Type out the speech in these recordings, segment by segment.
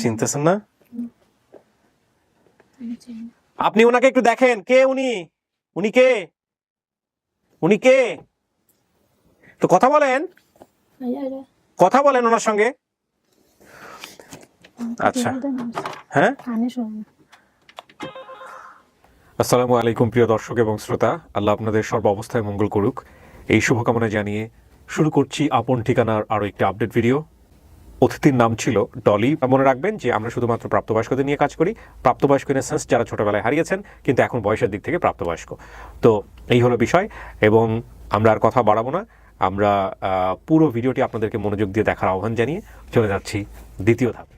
চিনতেছেন না? আপনি ওনাকে একটু দেখেন, কে উনি? উনি কে? উনি কে? তো কথা বলেন, কথা বলেন ওনার সঙ্গে। আচ্ছা, হ্যাঁ। আসসালামু আলাইকুম প্রিয় দর্শক এবং শ্রোতা, আল্লাহ আপনাদের সর্ব অবস্থায় মঙ্গল করুক এই শুভকামনা জানিয়ে শুরু করছি আপন ঠিকানার আরও একটি আপডেট ভিডিও। অতিথির নাম ছিল ডলি। মনে রাখবেন যে আমরা শুধুমাত্র প্রাপ্তবয়স্কদের নিয়ে কাজ করি। প্রাপ্তবয়স্ক ইন সেন্স যারা ছোটবেলায় হারিয়েছেন কিন্তু এখন বয়সের দিক থেকে প্রাপ্তবয়স্ক। তো এই হলো বিষয়, এবং আমরা আর কথা বাড়াবো না। আমরা পুরো ভিডিওটি আপনাদেরকে মনোযোগ দিয়ে দেখার আহ্বান জানিয়ে চলে যাচ্ছি দ্বিতীয় ধাপে।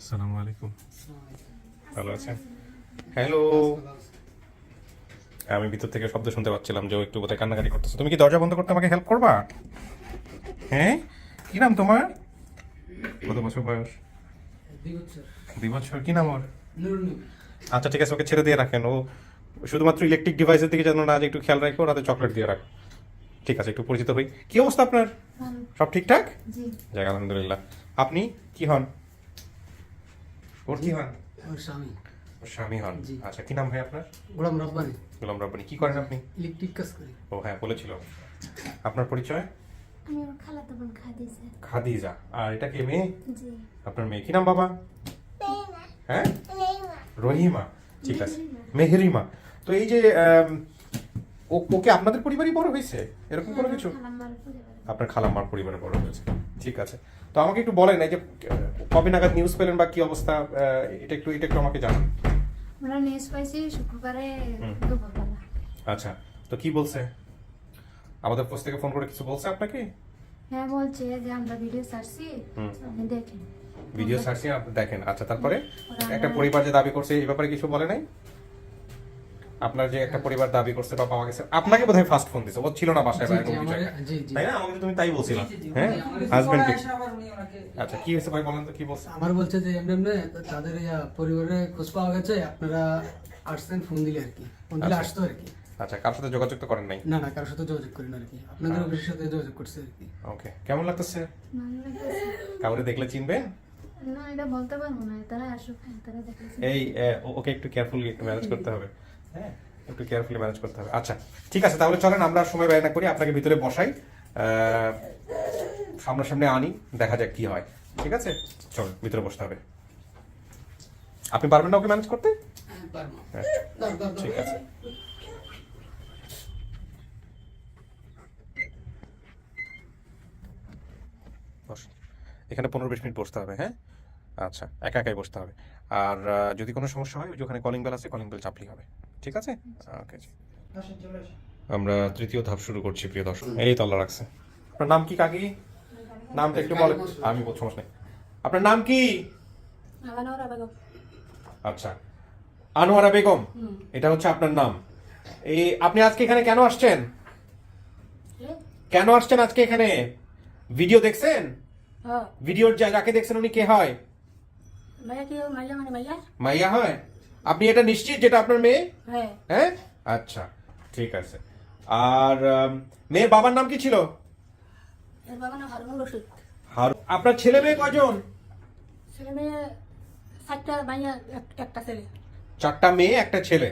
আসসালামু আলাইকুম, ভালো আছেন? হ্যালো, আমি ভিতর থেকে শব্দ শুনতে পাচ্ছিলাম যে ও একটু বোধহয় কান্নাকাটি করতেছে। তুমি কি দরজা বন্ধ করতে আমাকে হেল্প করবা? হ্যাঁ, কি নাম তোমার? কত বছর বয়স? 2 বছর। কি নাম ওর? আচ্ছা ঠিক আছে, ওকে ছেড়ে দিয়ে রাখেন। ও শুধুমাত্র ইলেকট্রিক ডিভাইসের দিকে যেন না, একটু খেয়াল রাখো, রাতে চকলেট দিয়ে রাখো। ঠিক আছে, একটু পরিচিত হই। কি অবস্থা আপনার? সব ঠিকঠাক? যাক আলহামদুলিল্লাহ। আপনি কি হন? ওর কি হন? স্বামী হন। আচ্ছা, কি নাম ভাই আপনার? গোলাম রব্বানি। গোলাম রব্বানি। কি করেন আপনি? ইলেকট্রিক কাজ করি। ও হ্যাঁ, বলেছিল। আপনার পরিচয়? আমি আমার খালাতো বোন খাদিজা। খাদিজা। আর এটা কে মেয়ে? জি। আপনার মেয়ে কি নাম বাবা? রহিমা। হ্যাঁ, রহিমা। রহিমা। ঠিক আছে, মেহেরিমা। তো এই যে ওকে আপনাদের পরিবারই বড় হয়েছে এরকম কোনো কিছু? খালাম্মার পরিবার। আপনার খালাম্মার পরিবারে বড় হয়েছে। ঠিক আছে, তো আমাকে একটু বলেন এই যে কবে নাগাদ নিউজ পেলেন বা কি অবস্থা, এটা একটু আমাকে জানান। আমরা নিউজ পাইছি শুক্রবারে দুপুরবেলা। আচ্ছা, তো কি বলছে? আমাদের পোস্ট থেকে ফোন করে কিছু বলছে আপনাকে? হ্যাঁ, বলছে যে আমরা ভিডিও ছাড়ছি, আপনি দেখেন। ভিডিও সার্চে আপনি দেখেন। আচ্ছা, তারপরে একটা পরিবার যে দাবি করছে এই ব্যাপারে কিছু বলে নাই? আপনার যে একটা পরিবার দাবি করছে বা পাওয়া গেছে, আপনাকে বোধহয় ফার্স্ট ফোন দিছে, ও ছিল না বাসায় বা এরকম কিছু একটা। তাই না? আমাকে তো তুমি তাই বলছিলা। হ্যাঁ, হাজবেন্ড কে? আচ্ছা, কি হয়েছে ভাই বলেন তো, কি বলছে? আমার বলছে যে এমনি এমনি তাদের পরিবারে খোঁজ পাওয়া গেছে, আপনারা আসছেন, ফোন দিলে আর কি, ফোন দিলে আসতো আর কি। আচ্ছা, কার সাথে যোগাযোগ তো করেন নাই? না না, কারোর সাথে যোগাযোগ করি না আর কি, আপনাদের অফিসের সাথে যোগাযোগ করছে আর কি। ওকে, কেমন লাগতেছে? ভালো লাগতেছে। কাউরে দেখলে চিনবে? না, এটা বলতে পারবো না, তারা আসুক, তারা দেখেছে। এই ওকে একটু কেয়ারফুলি ম্যানেজ করতে হবে। হ্যাঁ, একটু কেয়ারফুলি ম্যানেজ করতে হবে। আচ্ছা ঠিক আছে, তাহলে চলেন আমরা আর সময় ব্যয় না করি, আপনাকে ভিতরে বসাই, সামনাসামনি আনি, দেখা যাক কি হয়। ঠিক আছে, চল ভিতরে বসতে হবে। আপনি পারবেন না ওকে ম্যানেজ করতে? হ্যাঁ, পারবো। হ্যাঁ, ঠিক আছে। বস, এখানে 15-20 মিনিট বসতে হবে। হ্যাঁ, আচ্ছা, একা একাই বসতে হবে। আর যদি কোনো সমস্যা হয়, ওই যে ওখানে কলিং বেল আছে, কলিং বেল চাপলেই হবে। ঠিক আছে, ওকে। আমরা তৃতীয় ধাপ শুরু করছি প্রিয় দর্শক। এই তল্লা রাখছে। আপনার নাম কি কাকি? নামটা একটু বলেন। আমি বলছি, সমস্যা নেই। আপনার নাম কি? আনোয়ারা বেগম। আচ্ছা, আনোয়ারা বেগম, এটা হচ্ছে আপনার নাম। এই আপনি আজকে এখানে কেন আসছেন? কেন আসছেন আজকে এখানে? ভিডিও দেখছেন? হ্যাঁ। ভিডিওর যাকে দেখছেন উনি কে হয়? মাইয়া কি? মাইয়া মানে মাইয়া? মাইয়া হয়? আপনি এটা নিশ্চিত যেটা আপনার মেয়ে? হ্যাঁ। হ্যাঁ, আচ্ছা ঠিক আছে। আর মেয়ের বাবার নাম কি ছিল? এর বাবার নাম হারুন রশিদ। আপনার ছেলে মেয়ে কয়জন? ছেলে মেয়ে 4টা, মাইয়া একটা ছেলে। 4টা মেয়ে, একটা ছেলে।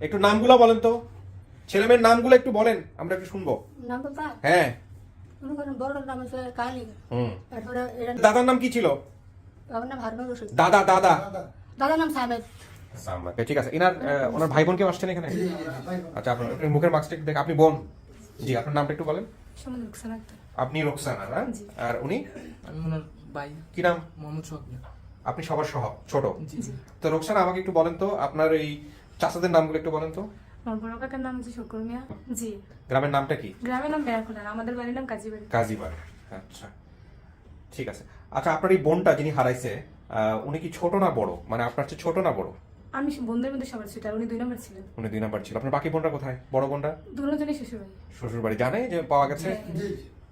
একটু নামগুলো বলেন তো, ছেলে মেয়ের নামগুলো একটু বলেন, আমরা একটু শুনবো। নাম তো তা হ্যাঁ। মনে করেন বড়টার নাম হচ্ছে কালী। তারপরে দাদার নাম কি ছিল? বাবার নাম হারুন রশিদ। দাদা দাদার নাম সামেদ। ঠিক আছে। ওনার ভাই বোন কেউ আসছেন এখানে? আচ্ছা, আপনার মুখের মাস্কটা একটু দেখ। আপনি বোন? জি, আপনার নামটা একটু বলেন। আপনি রোকসানা না? আর উনি? আমি ওনার ভাই। কি নাম? মোহাম্মদ সোহাগ। আপনি সবার ছোট? জি জি। তো রোকসানা, আমাকে একটু বলেন তো আপনার এই চাচাদের নামগুলো একটু বলেন তো। আমার বড় কাকার নাম হচ্ছে শুকুর মিয়া। জি। গ্রামের নামটা কি? গ্রামের নাম বেড়াখোলা, আমাদের বাড়ির নাম কাজীবাড়ি। কাজীবাড়ি। আচ্ছা ঠিক আছে। আচ্ছা, আপনার এই বোনটা যিনি হারাইছে, উনি কি ছোট না বড়? মানে আপনার চেয়ে ছোট না বড়? আমি বন্ধুদের মধ্যে সবার ছোট, আর উনি 2 নম্বর ছিলেন। উনি 2 নাম্বার ছিল। আপনার বাকি বোনরা কোথায়? বড় বোনটা দুজনই শ্বশুর বাড়ি। শ্বশুর বাড়ি। জানে যে পাওয়া গেছে?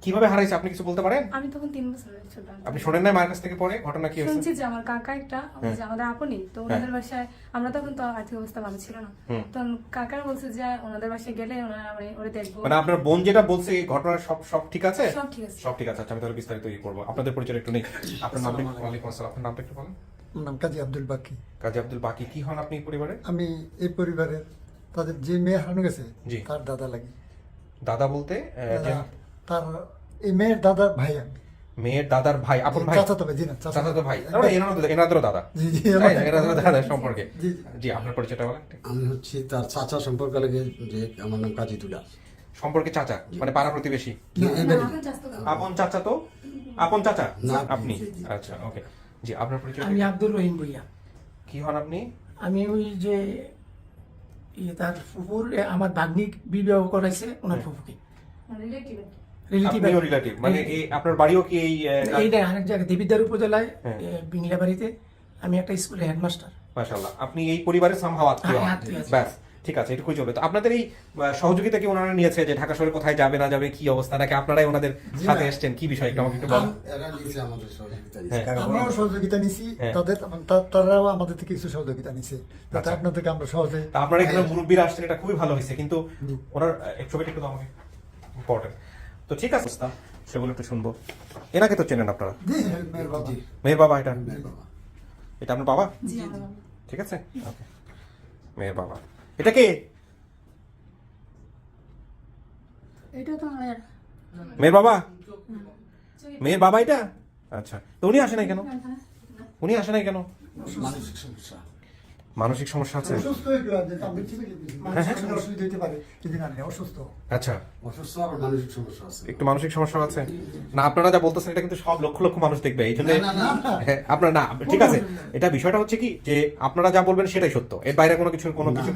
কিভাবে হারাইছে আপনি কিছু বলতে পারেন? আমি তখন 3 বছরের ছোট। আপনি শোনেন নাই মায়ের কাছ থেকে পরে ঘটনা কি হয়েছে? শুনছি যে আমার কাকা একটা যে আমাদের আপনি তো ওনাদের বাসায়, আমরা তখন তো আর্থিক অবস্থা ভালো ছিল না, তো কাকারা বলছে যে ওনাদের বাসায় গেলে ওনারা ওরে দেখবো। মানে আপনার বোন যেটা বলছে এই ঘটনার সব ঠিক আছে? সব ঠিক আছে। সব ঠিক আছে। আচ্ছা আমি তাহলে বিস্তারিত করবো। আপনাদের পরিচয় একটু নেই। আপনার নাম? ওয়ালাইকুম আসসালাম। আপনার নামটা একটু বলেন। আমার নাম কাজী আব্দুল বাকি। কাজী আব্দুল বাকি। কি হন আপনি এই পরিবারে? আমি এই পরিবারের তাদের যে মেয়ে হারানো গেছে জি। তার দাদা লাগি। দাদা বলতে তার এই মেয়ের দাদার ভাই আমি। মেয়ের দাদার ভাই, আপন ভাই? চাচাতো ভাই, জি না চাচাতো ভাই। তাহলে এনাদেরও দাদা। জি জি এনাদেরও দাদা সম্পর্কে। জি জি, আপনার পরিচয়টা বলেন। আমি হচ্ছে তার চাচা সম্পর্কে লাগে, যে আমার নাম কাজী দুলা। সম্পর্কে চাচা মানে পাড়া প্রতিবেশী? আপন চাচা তো? আপন চাচা না, আপনি? আচ্ছা ওকে। জি, আপনার পরিচয়? আমি আব্দুর রহিম ভুইয়া। কি হন আপনি? আমি ওই যে তার ফুফুর আমার ভাগ্নি বিবাহ করাইছে ওনার ফুফুকে, রিলেটিভ। রিলেটিভ। আপনিও রিলেটিভ মানে এই আপনার বাড়িও কি এই? এইটা আরেক জায়গায় দেবিদ্বার উপজেলায় হ্যাঁ। বিংলা বাড়িতে আমি একটা স্কুলে হেডমাস্টার। মাশাআল্লাহ, আপনি এই পরিবারের সামহাও আত্মীয়। হ্যাঁ, আত্মীয় আছি। ব্যাস ঠিক আছে, এটুকুই চলবে। তো আপনাদের এই সহযোগিতা কি ওনারা নিয়েছে যে ঢাকা শহরে কোথায় যাবে না যাবে কি অবস্থা, নাকি আপনারাই ওনাদের সাথে এসেছেন? কি বিষয় একটু আমাকে একটু বলুন। এরা নিচে আমাদের সহযোগিতা হ্যাঁ। দিচ্ছে। আমরাও সহযোগিতা নিছি, হ্যাঁ। তারাও আমাদের থেকে কিছু সহযোগিতা নিছে, যাতে আচ্ছা। আপনাদেরকে আমরা সহজে। তা আপনারা এখানে মুরব্বীরা আসছেন, এটা খুবই ভালো হয়েছে, কিন্তু ওনার এক ছবিটা একটু আমাকে ইম্পর্টেন্ট। তো ঠিক আছে, সেগুলো একটু শুনবো। এনাকে তো চেনেন আপনারা? জি, মেয়ের বাবা। মেয়ের বাবা এটা? মেয়ের বাবা। এটা আপনার বাবা? জি আমার বাবা। ঠিক আছে, ওকে। মেয়ের বাবা। এটা কে? এটা তো আমার মেয়ের বাবা? মেয়ের বাবা এটা? আচ্ছা, তো উনি আসে নাই কেন? উনি আসে নাই কেন? মানসিক সমস্যা। মানসিক সমস্যা আছে? অসুস্থ হয়ে গেল, যে তার ঠিক আছে, মানুষের অসুবিধা হতে পারে, কিন্তু না, অসুস্থ। আচ্ছা, অসুস্থ আর মানসিক সমস্যা আছে। একটু মানসিক সমস্যা আছে না? আপনারা যা বলতেছেন এটা কিন্তু সব লক্ষ লক্ষ মানুষ দেখবে, এই জন্য না, না, না। হ্যাঁ, আপনারা না, ঠিক আছে। এটা বিষয়টা হচ্ছে কি যে আপনারা যা বলবেন সেটাই সত্য, এর বাইরে কোনো কিছু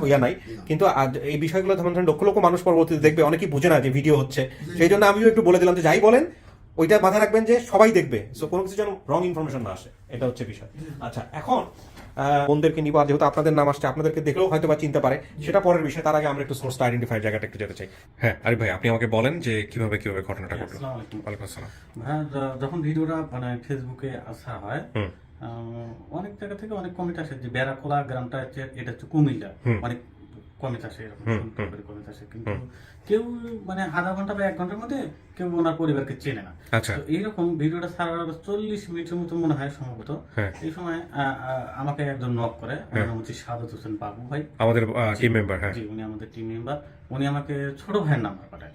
ইয়া নাই। কিন্তু এই বিষয়গুলো ধরুন লক্ষ লক্ষ মানুষ পরবর্তীতে দেখবে, অনেকেই বুঝে না যে ভিডিও হচ্ছে, সেই জন্য আমিও একটু বলে দিলাম যে যাই বলেন ওইটা মাথায় রাখবেন যে সবাই দেখবে, সো কোনো কিছু যেন রং ইনফরমেশন না আসে, এটা হচ্ছে বিষয়। আচ্ছা, এখন বোনদেরকে নিব, আর যেহেতু আপনাদের নাম আসছে, আপনাদেরকে দেখলেও হয়তো বা চিনতে পারে, সেটা পরের বিষয়। তার আগে আমরা একটু সোর্সটা আইডেন্টিফাই জায়গাটা একটু যেতে চাই। হ্যাঁ, আরিফ ভাই, আপনি আমাকে বলেন যে কিভাবে ঘটনাটা ঘটলো। আসসালামু আলাইকুম। ওয়ালাইকুম আসসালাম। হ্যাঁ, যখন ভিডিওটা মানে ফেসবুকে আসা হয়, হুম। অনেক জায়গা থেকে অনেক কমেন্ট আসে যে বেড়াখোলা গ্রামটা হচ্ছে, এটা হচ্ছে কুমিল্লা, অনেক কমেন্ট আসে, এরকম কমেন্ট আসে, কিন্তু কেউ মানে আধা ঘন্টা বা 1 ঘন্টার মধ্যে কেউ ওনার পরিবারকে চেনে না। আচ্ছা। তো এইরকম ভিডিওটা ছাড়ার 40 মিনিটের মতো মনে হয় সম্ভবত। হ্যাঁ। এই সময় আমাকে একজন নক করে, ওনার নাম হচ্ছে সাদত হোসেন বাবু ভাই, আমাদের টিম মেম্বার। হ্যাঁ, জি, উনি আমাদের টিম মেম্বার। উনি আমাকে ছোট ভাইয়ের নাম্বার পাঠায়।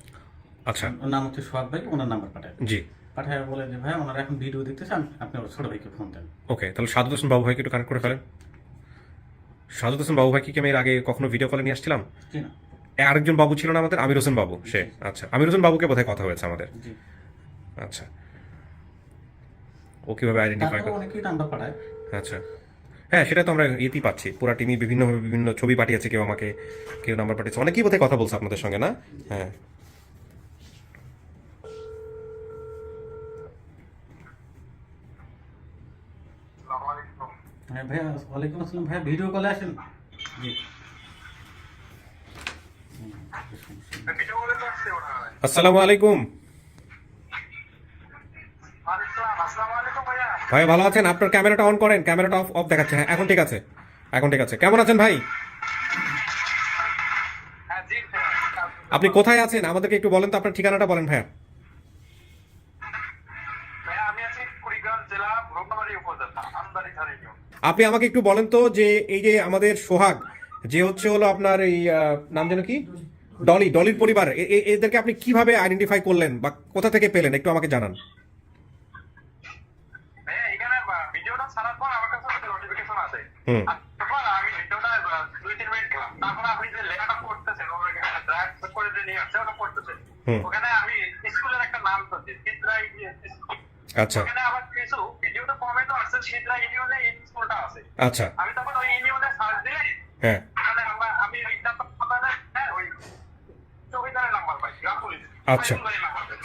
আচ্ছা, ওর নাম হচ্ছে সোহাগ ভাই, ওনার নাম্বার পাঠায়। জি, পাঠায় বলে যে ভাই ওনারা এখন ভিডিও দেখতেছেন, আপনি ওর ছোট ভাইকে ফোন দেন। ওকে। তাহলে সাদুত হোসেন বাবু ভাইকে একটু কানেক্ট করে ফেলেন। সাদুত হোসেন বাবু ভাইকে কি আমি এর আগে কখনো ভিডিও কলে নিয়ে আসছিলাম? জি না? আরেকজন বাবু ছিল না আমাদের, আমির হোসেন বাবু, সে। আচ্ছা, আমির হোসেন বাবুকে বোধহয় কথা হয়েছে আমাদের। জি। আচ্ছা, ও কিভাবে আইডেন্টিফাই তারপর করে? অনেকেই নাম্বার পাঠায়। আচ্ছা, হ্যাঁ, সেটা তো আমরা ইয়েতেই পাচ্ছি, পুরা টিমই বিভিন্ন ছবি পাঠিয়েছে, কেউ আমাকে, কেউ নাম্বার পাঠিয়েছে, অনেকেই বোধহয় কথা বলছে আপনাদের সঙ্গে, না? হ্যাঁ। হ্যাঁ ভাইয়া, ওয়ালাইকুম আসসালাম। ভাইয়া ভিডিও কলে আসেন। জি। আসসালামু আলাইকুম ভাই, ভালো আছেন? আপনার ক্যামেরাটা অন করেন, ক্যামেরাটা অফ দেখাচ্ছে। হ্যাঁ, এখন ঠিক আছে, এখন ঠিক আছে। কেমন আছেন ভাই? আপনি কোথায় আছেন আমাদেরকে একটু বলেন তো, আপনার ঠিকানাটা বলেন ভাইয়া। আপনি আমাকে একটু বলেন তো যে এই যে আমাদের সোহাগ, যে হলো আপনার এই নাম যেন কি, ডলির পরিবার, এদেরকে আপনি কিভাবে আইডেন্টিফাই করলেন বা কোথা থেকে পেলেন, একটু আমাকে জানান। ভিডিওটা ছাড়ার পর আমার কাছে নোটিফিকেশন আসে। হুম। তারপর আমি ভিডিওটা 2-3 মিনিট গেলাম, তারপর আপনি যে লেখাটা করতেছেন, ড্রাগ করে যে নিয়ে আসছে ওটা করতেছেন, ওখানে আমি স্কুলের একটা নাম করছি, সিদ্রা ইউনিয়ন স্কুল। আচ্ছা, ওখানে আবার কিছু ভিডিওটা কমেন্টও আসছে, সিদ্রা ইউনিয়নে এই স্কুলটা আছে। আচ্ছা, আমি তখন ওই ইউনিয়নে সার্চ দিলে হ্যাঁ, ওখানে আমি ওই নাম্বার ওই চৌকিদারের নাম্বার পাই, গ্রাম পুলিশ। আচ্ছা,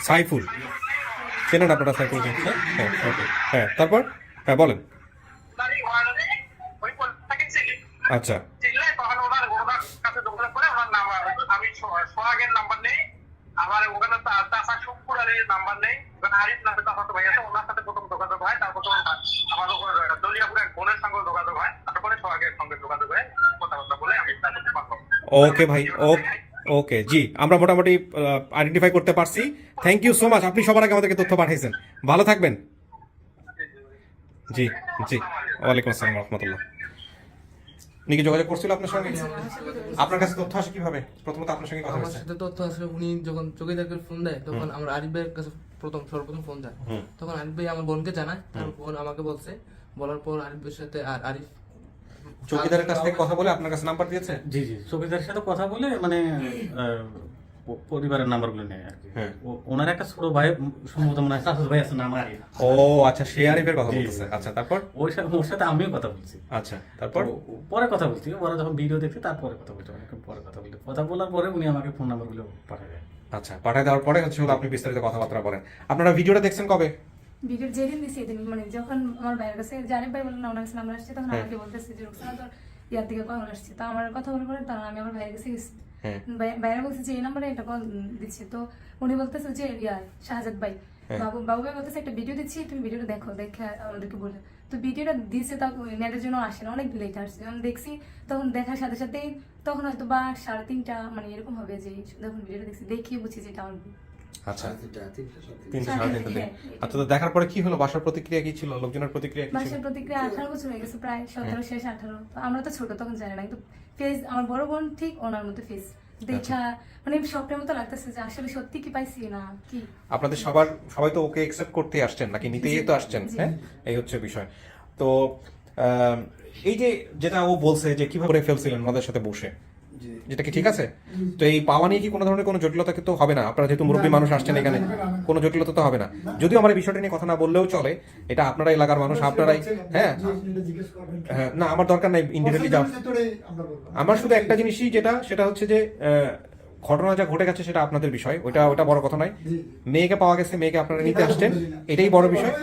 সাইফুল, চেনেন আপনারা সাইফুলকে? হ্যাঁ, ওকে, হ্যাঁ, তারপর হ্যাঁ বলেন। ওই পোলটাকে চিনি। আচ্ছা, চিনলে তখন ওনার কাছে যোগাযোগ করে ওনার নাম্বার, আমি সোহাগের নাম্বার নেই, আমার ওখানে চাচা শুকুর আলীর নাম্বার নেই, ওখানে আরিফ নামে চাচাতো ভাই আছে, ওনার সাথে প্রথম যোগাযোগ হয়, তারপর আমার দলিয়াপুর এক বোনের সঙ্গে যোগাযোগ হয়, তারপরে সোহাগের সঙ্গে যোগাযোগ হয়, কথাবার্তা বলে আমি তারপর পারবো। ওকে ভাই, ওকে জি, আমরা মোটামুটি আইডেন্টিফাই করতে পারছি। থ্যাংক ইউ সো মাচ, আপনি সবার আগে আমাদেরকে তথ্য পাঠিয়েছেন। ভালো থাকবেন। জি জি, ওয়ালাইকুম আসসালাম রহমতুল্লাহ। উনি কি যোগাযোগ করছিল আপনার সঙ্গে? আপনার কাছে তথ্য আসে কিভাবে? প্রথমত আপনার সঙ্গে কথা আমার হয়েছে? সাথে তথ্য আসলে উনি যখন চৌকিদারকে ফোন দেয় তখন আমার আরিফ ভাইয়ের কাছে সর্বপ্রথম ফোন যায়। তখন আরিফ ভাই আমার বোনকে জানায়, তার বোন আমাকে বলছে, বলার পর আরিফ ভাইয়ের সাথে আর আরিফ চৌকিদারের কাছ থেকে কথা বলে আপনার কাছে নাম্বার দিয়েছে? জি জি, চৌকিদারের সাথে কথা বলে মানে পরিবারের নাম্বারগুলো নেয় আর কি। হ্যাঁ। ওনার একটা ছোট ভাই সম্ভবত মনে হয় চাচাতো ভাই আছে, নাম আরিফ। ও আচ্ছা, সে আরিফের কথা বলতেছে। আচ্ছা, তারপর? ওর সাথে আমিও কথা বলছি। আচ্ছা, তারপর? পরে কথা বলছি, ওরা যখন ভিডিও দেখছি তারপরে কথা বলছি, অনেকক্ষণ পরে কথা বলছি। কথা বলার পরে উনি আমাকে ফোন নাম্বারগুলো পাঠিয়ে দেয়। আচ্ছা, পাঠিয়ে দেওয়ার পরে হচ্ছে হলো আপনি বিস্তারিত কথাবার্তা বলেন। আপনারা ভিডিওটা দেখছেন কবে? ভিডিও যেদিন দিছি এদিন, মানে যখন আমার ভাইয়ের কাছে জারিফ ভাই বললেন না ওনার কাছে নাম্বার আসছে, তখন আমাকে বলতেছে যে রুকসানা তোর ইয়ার দিকে কল আসছে। তো আমার কথা বলার পরে তখন আমি আমার ভাইয়ের কাছে গেছি, ভাইয়েরা বলছে যে এই নাম্বারে এটা কল দিচ্ছে। তো উনি বলতেছে যে শাহজাদ ভাই, বাবু ভাই বলতেছে একটা ভিডিও দিচ্ছি, তুমি ভিডিওটা দেখো, দেখে আমাদেরকে বলে। তো ভিডিওটা দিচ্ছে, তা নেটের জন্য আসে না, অনেক লেট আসছে। যখন দেখছি তখন দেখার সাথে সাথেই তখন হয়তো বা 3:30 মানে এরকম হবে, যে যখন ভিডিওটা দেখছি দেখিয়ে বুঝছি যে এটা আমার ভুল। আচ্ছা, 3:30 3:30 দিকে। আচ্ছা, তো দেখার পরে কি হলো? বাসার প্রতিক্রিয়া কি ছিল? লোকজনের প্রতিক্রিয়া কি ছিল? বাসার প্রতিক্রিয়া 18 বছর হয়ে গেছে, প্রায় 17 শেষ 18। তো আমরা তো ছোট, তখন জানি না, কিন্তু ফেস আমার বড় বোন ঠিক ওনার মতো ফেস দেখা মানে স্বপ্নের মতো লাগতেছে যে আসলে সত্যি কি পাইছি না কি। আপনাদের সবাই তো ওকে একসেপ্ট করতে আসছেন নাকি নিতেই তো আসছেন? হ্যাঁ, এই হচ্ছে বিষয়। তো এই যে যেটা ও বলছে যে কিভাবে করে ফেলছিলেন ওনাদের সাথে বসে, যেটা কি ঠিক আছে? তো এই পাওয়া নিয়ে কি কোনো ধরনের কোনো জটিলতা কিন্তু হবে না? আপনারা যেহেতু মুরব্বী মানুষ আসছেন এখানে, কোনো জটিলতা তো হবে না। যদিও আমার এই বিষয়টা নিয়ে কথা না বললেও চলে, এটা আপনারা এলাকার মানুষ, আপনারাই। হ্যাঁ হ্যাঁ, না আমার দরকার নাই ইন্ডিভিজুয়ালি যাও। আমার শুধু একটা জিনিসই সেটা হচ্ছে যে ঘটনা যা ঘটে গেছে সেটা আপনাদের বিষয়, ওটা বড় কথা নয়। মেয়েকে পাওয়া গেছে, মেয়েকে আপনারা নিতে আসছেন, এটাই বড় বিষয়।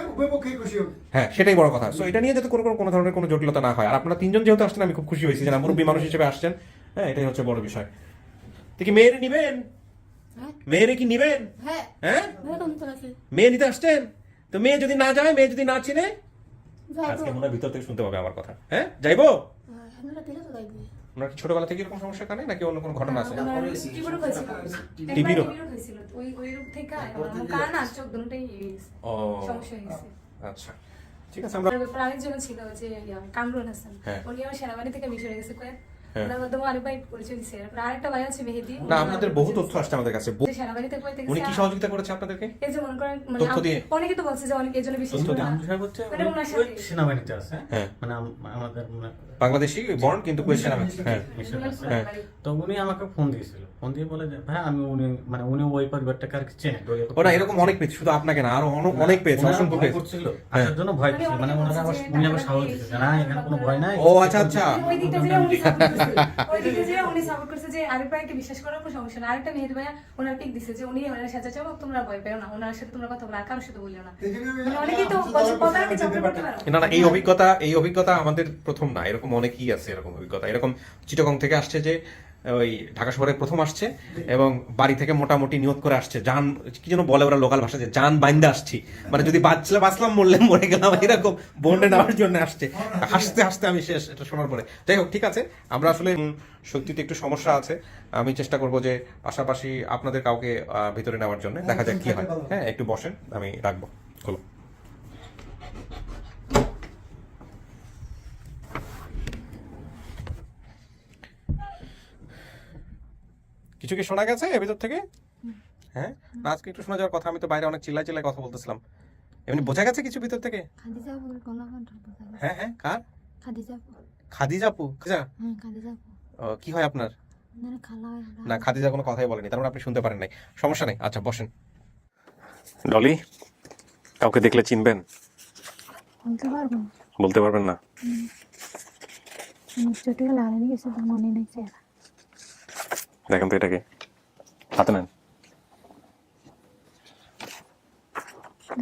হ্যাঁ, সেটাই বড় কথা। সো এটা নিয়ে যাতে কোনো ধরনের কোনো জটিলতা না হয়। আর আপনারা 3 জন যেহেতু আসছেন, আমি খুব খুশি হয়েছি যে মুরব্বী মানুষ হিসেবে আসছেন। হ্যাঁ, এটাই হচ্ছে বড় বিষয়। তো কি মেয়েরে নিবেন? মেয়েরে কি নিবেন? হ্যাঁ হ্যাঁ, তো আছে মেয়ে নিতে আসছেন। তো মেয়ে যদি না যায়, মেয়ে যদি না চিনে, যাইবো আজকে মনে হয় ভিতর থেকে শুনতে পাবে আমার কথা। হ্যাঁ, যাইবো? আমরা দিলে তো যাইবো। ওনার কি ছোটবেলা থেকে এরকম সমস্যা কানে নাকি অন্য কোনো ঘটনা আছে? টিবিরও হয়েছিল, টিবিরও হয়েছিল। ওই রূপ থেকে আমার কান আর চোখ দুটোই ও সমস্যা হয়ে গেছে। আচ্ছা, ঠিক আছে। আমরা আরেকজন ছিল যে কামরুল হাসান, হ্যাঁ। উনি আমার সেনাবাহিনী থেকে মিশরে গেছে কয়েক, হ্যাঁ। ওনার মাধ্যমে আরেক ভাই পরিচয় দিচ্ছে। আরেকটা ভাই আছে মেহেদি, না, আপনাদের বহু তথ্য আসছে আমাদের কাছে। সেনাবাহিনীতে কয়েক থেকে উনি কি সহযোগিতা করেছে আপনাদেরকে? এই যে মনে করেন মানে তথ্য দিয়ে? অনেকে তো বলছে যে অনেক এই জন্য বিশেষ করে জাহাঙ্গীর সাহেব হচ্ছে মানে ওনার কুয়েত সাথে সেনাবাহিনীতে আছে। হ্যাঁ। মানে আমাদের বাংলাদেশি বর্ণ কিন্তু কুয়েত সেনাবাহিনী। হ্যাঁ, মিশন আছে। হ্যাঁ। তো উনি আমাকে ফোন দিয়েছিল, ফোন দিয়ে বলে যে ভাই উনি ওই পরিবারটাকে আর কি চেনে। ওরা এরকম অনেক পেয়েছে, শুধু আপনাকে না, আরো অনেক পেয়েছে, অসংখ্য পেয়েছে। করছিল আসার জন্য ভয় ছিল, মানে উনি আবার সাহস দিচ্ছে যে না এখানে কোনো ভয় নাই। ও আচ্ছা আচ্ছা, ওই দিকটা যে উনি সাপোর্ট করছে, ওই দিকটা যে উনি সাপোর্ট করছে যে আরেক ভাইকে বিশ্বাস করার কোনো সমস্যা না। আরেকটা মেহেদি ভাইয়া ওনার পিক দিছে যে উনি ওনার সাথে চাও, তোমরা ভয় পেও না, ওনার সাথে তোমরা কথা বলো, আর কারোর সাথে বলিও না। মানে অনেকেই তো বলছে কথাটা চাপড়ে করতে পারো না না, এই অভিজ্ঞতা আমাদের প্রথম না, এরকম অনেকেই আছে এরকম অভিজ্ঞতা। এরকম চিটাগং থেকে আসছে যে ওই ঢাকা শহরে প্রথম আসছে এবং বাড়ি থেকে মোটামুটি নিয়ত করে আসছে, জান কি যেন বলে ওরা লোকাল ভাষায়, যে জান বাইন্দা আসছি, মানে যদি বাঁচলাম মরলে মরে গেলাম, এরকম বন্ডে নেওয়ার জন্য আসছে। হাসতে হাসতে আমি শেষ এটা শোনার পরে। যাই হোক, ঠিক আছে, আমরা আসলে সত্যিতে একটু সমস্যা আছে। আমি চেষ্টা করবো যে পাশাপাশি আপনাদের কাউকে ভিতরে নেওয়ার জন্য, দেখা যাক কি হয়। হ্যাঁ, একটু বসেন, আমি রাখবো। খোলো। কিছু কি শোনা গেছে এর ভিতর থেকে? হ্যাঁ, না আজকে একটু শোনা যাওয়ার কথা। আমি তো বাইরে অনেক চিল্লাই কথা বলতেছিলাম। এমনি বোঝা গেছে কিছু ভিতর থেকে? খাদিজাপুর কোন কন্ট্রোল বোঝা গেছে। হ্যাঁ হ্যাঁ, কার? খাদিজাপুর। খাদিজাপু? হ্যাঁ খাদিজাপুর। ও, কি হয় আপনার? না খালা হয়। না, খাদিজা কোনো কথাই বলেনি, তার মানে আপনি শুনতে পারেন নাই। সমস্যা নেই, আচ্ছা বসেন। ডলি, কাউকে দেখলে চিনবেন? বলতে পারবো না। বলতে পারবেন না? ছোটবেলা হারিয়ে গেছে, মনে নেই চেহারা। দেখেন তো এটাকে, হাতে নেন।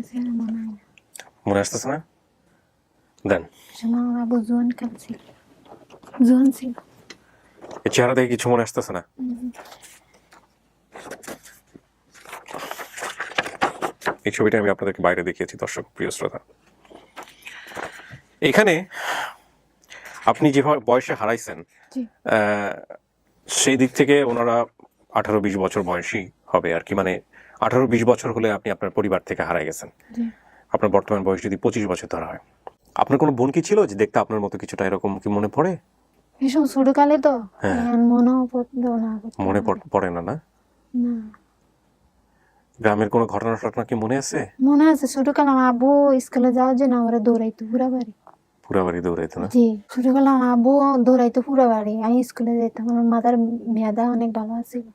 চেহারা মনে হয় না। মনে আসতেছে না? দেন। সময় আমার আব্বু জোয়ান ছিল, জোয়ান ছিল। এই চেহারা দেখে কিছু মনে আসতেছে না? এই ছবিটা আমি আপনাদেরকে বাইরে দেখিয়েছি, দর্শক প্রিয় শ্রোতা। এখানে আপনি যেভাবে বয়সে হারাইছেন, সেই দিক থেকে ওনারা 18-20 বছর বয়সী হবে আর কি, মানে 18-20 বছর হলে আপনি আপনার পরিবার থেকে হারাই গেছেন। আপনার বর্তমান বয়স যদি 25 বছর ধরা হয়, আপনার কোনো বোন কি ছিল যে দেখতে আপনার মতো কিছুটা, এরকম কি মনে পড়ে? এসব ছোটকালে তো মনেও পড়তো না। মনে পড়ে না? না, গ্রামের কোনো ঘটনা টটনা কি মনে আছে? মনে আছে ছোটকালে আমার আব্বু স্কুলে যাওয়ার জন্য আমরা দৌড়াইতো পুরা বাড়ি দৌড়াইতো না? জি, ছোটকালে আমার আব্বু দৌড়াইতো পুরা বাড়ি, আমি স্কুলে যেতাম। আমার মাথার মেয়াদা অনেক ভালো আছিল,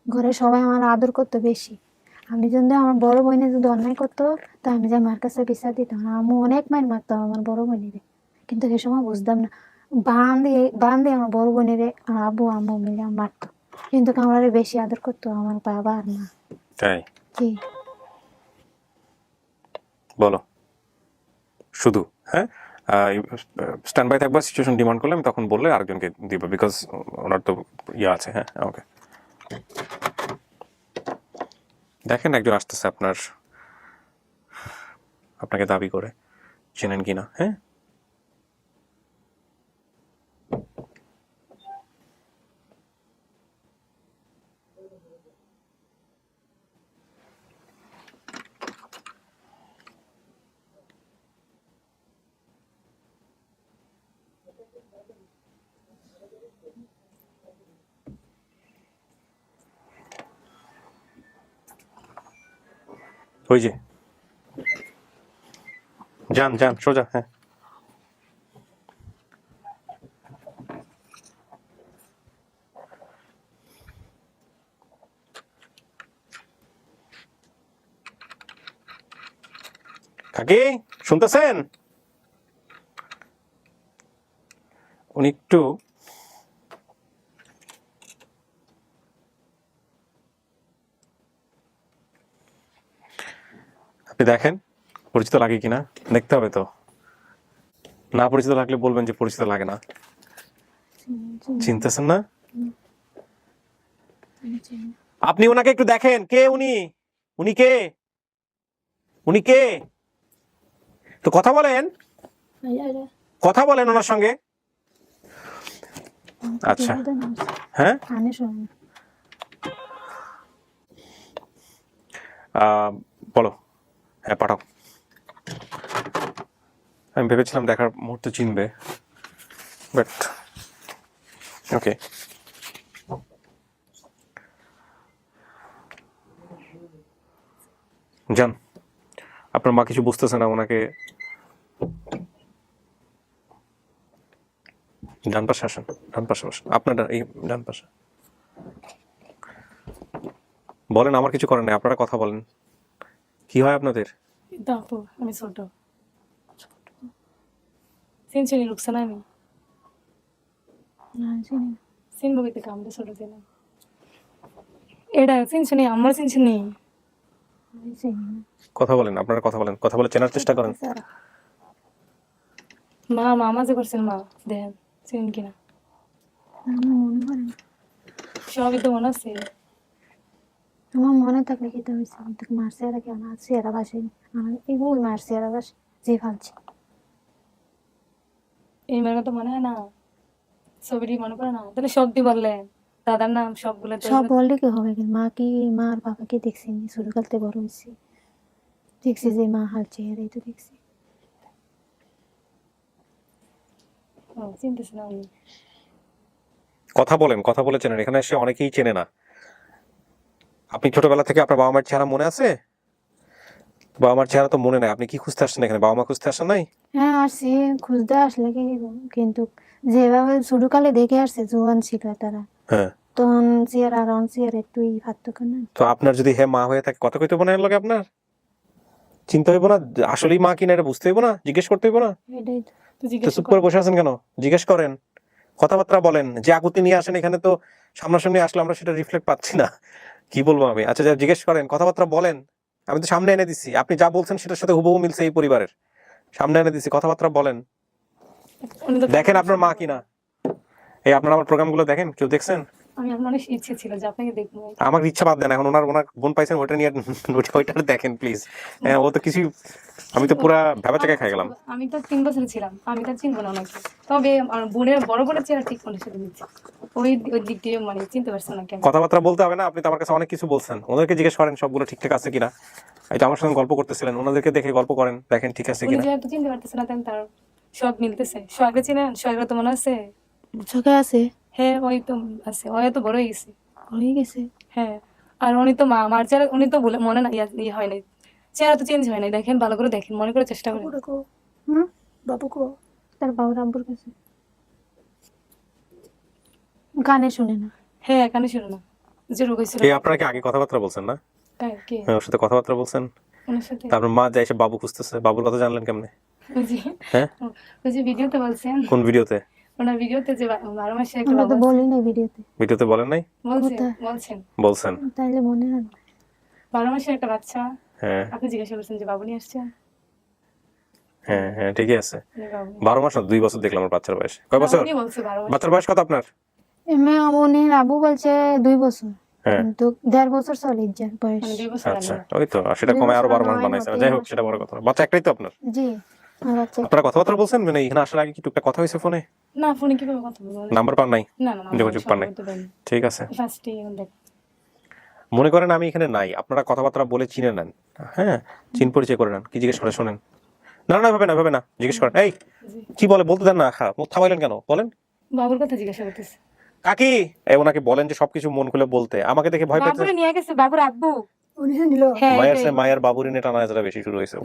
ঘরে সবাই আমার আদর করতো বেশি। আমি যদি আমার বড় বোনে যদি অন্যায় করতো তা আমি যে মার কাছে বিচার দিতাম। আম্মু অনেক মাইর মারতো আমার বড় বোনেরে, কিন্তু সে সময় বুঝতাম না। বান দিয়ে আমার বড় বোনেরে আমার আব্বু আম্মু মিলে মারতো, কিন্তু আমার বেশি আদর করতো আমার বাবা আর মা। তাই? জি। বলো শুধু। হ্যাঁ, স্ট্যান্ড বাই থাকবা, সিচুয়েশন ডিমান্ড করলে আমি তখন বললে আরেকজনকে দিব, বিকজ ওনার তো ইয়ে আছে। হ্যাঁ, ওকে। দেখেন একজন আসতেছে আপনাকে দাবি করে, চেনেন কিনা? হ্যাঁ, ওই যে যান সোজা। হ্যাঁ, কাকি শুনতেছেন? উনি একটু আপনি দেখেন পরিচিত লাগে কিনা, দেখতে হবে তো। না পরিচিত লাগলে বলবেন যে পরিচিত লাগে না। চিনতেছেন না? আপনি ওনাকে একটু দেখেন, কে উনি? উনি কে? তো কথা বলেন ওনার সঙ্গে। আচ্ছা, হ্যাঁ, বলো। হ্যাঁ, পাঠাও। আমি ভেবেছিলাম দেখার মুহূর্তে চিনবে, বাট ওকে। যান, আপনার মা কিছু বুঝতেছে না, ওনাকে ডান পাশে আসেন, আপনার এই ডান পাশে বলেন। আমার কিছু করেন নাই, আপনারা কথা বলেন। কি হয় আপনাদের? দেখো আমি ছোট চিনছিনি রুকসানা, আমি চিনবো কি থেকে? আমরা ছোট ছিলাম। এটা চিনছিনি, আমার চিনছিনি। কথা বলেন, আপনারা কথা বলে চেনার চেষ্টা করেন। মা মাঝে করছেন, মা দেখেন চিনেন কিনা। সবই তো মনে আছে। আমার মনে থাকলে খেতে হয়েছে, মারছে এরা কেন আছে, এরা বাসে এগুলো মারছে, এরা বাসে যে ফালছে। এই মেয়ের কথা মনে হয় না, ছবিটি মনে পড়ে না? তাহলে সব দিয়ে বললেন, দাদার নাম সবগুলো সব বললে কি হবে? মা আর বাবাকে দেখছি, ছোটকালতে বড় হয়েছি, দেখছি যে মা হাল চেহারা, এই তো দেখছি। চিনতেছি না। কথা বলে চেনেন। এখানে এসে অনেকেই চেনে না। আপনি ছোটবেলা থেকে আপনার বাবা মার চেহারা মনে আছে? বাবা মার চেহারা তো মনে নাই। আপনি কি খুঁজতে আসছেন এখানে? বাবা মা খুঁজতে আসেন নাই? হ্যাঁ আসছি, খুঁজতে আসলে কি, কিন্তু যেভাবে ছোটকালে দেখে আসছে জোয়ান ছিল তারা, হ্যাঁ, তখন চেহারা আর চেহারা একটু পার্থক্য না। তো আপনার যদি মা হয়ে থাকে কথা কইতে বোনের লগে আপনার চিন্তা হইব না? আসলেই মা কিনা এটা বুঝতে হইব না? জিজ্ঞেস করতে হইব না? এটাই তো চুপ করে বসে আছেন কেন? জিজ্ঞেস করেন, কথাবার্তা বলেন। যে আকুতি নিয়ে আসেন এখানে, তো সামনাসামনি আসলে আমরা সেটা রিফ্লেক্ট পাচ্ছি না। কি বলবো আমি? আচ্ছা, যা জিজ্ঞেস করেন, কথাবার্তা বলেন। আমি তো সামনে এনে দিচ্ছি, আপনি যা বলছেন সেটার সাথে হুবহু মিলছে এই পরিবারের। সামনে এনে দিচ্ছি, কথাবার্তা বলেন। দেখেন আপনার মা কিনা। এই আপনারা আমার প্রোগ্রামগুলো দেখেন, কেউ দেখছেন? আমি আমার অনেক ইচ্ছে ছিল যে আপনাকে দেখবো। আমার ইচ্ছা বাদ দেন, এখন ওনার বোন পাইছেন, ওইটা নিয়ে ওইটা দেখেন প্লিজ। হ্যাঁ, ও তো কিছু, আমি তো পুরা ভেবা চাকা খাই গেলাম। আমি তো 3 বছর ছিলাম, আমি তো চিনবো না ওনাকে। তবে আমার বোনের বড় বোনের চেহারা ঠিক মনে সাথে দিচ্ছে, ওই ওই দিক দিয়ে মানে চিনতে পারছে না কেন। কথাবার্তা বলতে হবে না, আপনি তো আমার কাছে অনেক কিছু বলছেন, ওদেরকে জিজ্ঞেস করেন সবগুলো ঠিকঠাক আছে কিনা। এটা আমার সঙ্গে গল্প করতেছিলেন, ওনাদেরকে দেখে গল্প করেন, দেখেন ঠিক আছে উনি কিনা। যেহেতু চিনতে পারতেছে না, তাই তার সব মিলতেছে। সোহাগকে চিনেন? সোহাগরা তো মনে আছে? চোখে আছে হ্যাঁ, ওই তো আছে, ওই তো বড় হয়ে গেছে। হয়ে গেছে। হ্যাঁ, আর উনি তো মা, আমার চেহারা উনি তো বলে মনে না ইয়ে হয় নাই, চেহারা তো চেঞ্জ হয় নাই। দেখেন, ভালো করে দেখেন, মনে করে চেষ্টা করেন। হুম, বাবু কো তার বাবুর আব্বুর কাছে গানে শুনে না। হ্যাঁ, এখানে শুনো না যে রোগ হয়েছিল। কে আপনারা কি আগে কথাবার্তা বলছেন না? কে? হ্যাঁ, ওর সাথে কথাবার্তা বলছেন। ওনার সাথে তারপর মা যায় এসে বাবু খুঁজতেছে, বাবুর কথা জানলেন কেমনে? ওই যে হ্যাঁ, ওই যে ভিডিওতে বলছেন, কোন ভিডিওতে? ওনার ভিডিওতে যে 12 মাসে একটা আমরা তো বাবু বলি না ভিডিওতে। ভিডিওতে বলেন নাই? বলছেন কোথায়? বলছেন। তাইলে মনে হয় না। 12 মাসের একটা বাচ্চা। হ্যাঁ আপনি জিজ্ঞাসা করছেন যে বাবু নিয়ে আসছেন? হ্যাঁ হ্যাঁ, ঠিকই আছে। বাবু 12 মাস না, 2 বছর দেখলাম আমার বাচ্চার বয়স। কয় বছর? উনি বলছে 12 মাস। বাচ্চার বয়স কত আপনার? এমনি উনির আব্বু বলছে 2 বছর, হ্যাঁ, কিন্তু 1.5 বছর চলে যার বয়স। মানে 2 বছর আচ্ছা, আগে। ওই তো, আর সেটা কমে আরো 12 মাস নয় বানাইছে না। না, যাই হোক, 3 সেটা বড় কথা না। বাচ্চা একটাই তো আপনার? জি, আমার বাচ্চা। আপনারা কথাবার্তা বলছেন মানে এখানে আসার আগে কি টুকটাক কথা হয়েছে ফোনে? না, ফোনে কিভাবে কথা বলবো? নাম্বার পান নাই? না না না, যোগাযোগ পান নাই? ঠিক আছে, ফার্স্টে দেখ। মনে করেন আমি এখানে নাই, আপনারা কথাবার্তা বলে চিনে নেন। হ্যাঁ, চিন পরিচয় করে নেন। কি জিজ্ঞেস করে শোনেন। না না, ভাবে না, জিজ্ঞেস করেন। এই কি বলে বলতে দেন না, মুখ থামাইলেন কেন? বলেন। বাবুর কথা জিজ্ঞাসা করতেছে। কাকি, এই ওনাকে বলেন যে সবকিছু মন খুলে বলতে। আমাকে দেখে ভয় পেতে বাবুরে নিয়ে গেছে, বাবুর আব্বু। উনি যে নিল হ্যাঁ, মায়ের এটাই। সে মায়ের বাবুরি নিয়ে টানা যারা বেশি শুরু হয়েছে।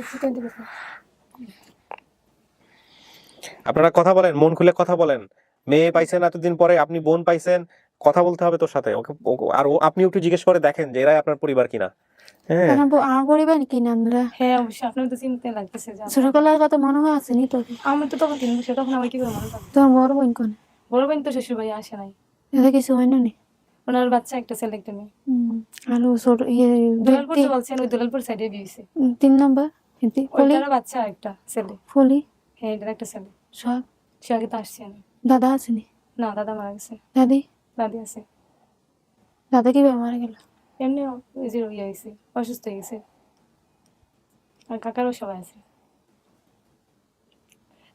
আপনারা কথা বলেন, মন খুলে কথা বলেন। মেয়ে পাইছেন এতদিন পরে, আপনি বোন পাইছেন, কথা বলতে হবে তোর সাথে। আর আপনি একটু জিজ্ঞেস করে দেখেন যে এরাই আপনার পরিবার কিনা। হ্যাঁ, আমার পরিবার কি না আমরা? হ্যাঁ, অবশ্যই আপনার তো চিনতে লাগতেছে যে ছোটবেলার কথা মনে হয় আসেনি তোকে? আমার তো তখন 3 বছর, তখন আমার কি করে মনে থাকবে? তোর বড় বোন কোন? বড় বোন তো শ্বশুর বাড়ি আসে নাই। এটা কিছু হয় না নি? ওনার বাচ্চা একটা ছেলে একটা মেয়ে। আলু ছোট ইয়ে দুলালপুর যে বলছেন, ওই দুলালপুর সাইডে বিয়ে হয়েছে। 3 নম্বর ফলি ওইটার বাচ্চা একটা ছেলে। ফলি হ্যাঁ, এটার একটা ছেলে। সব সে আগে তো আসছে না। দাদা আসেনি? না, দাদা মারা গেছে। দাদি? দাদি আছে। দাদা কিভাবে মারা গেল? এমনি ওই যে ইয়ে হয়েছে, অসুস্থ হয়ে গেছে। আর কাকারও সবাই আছে।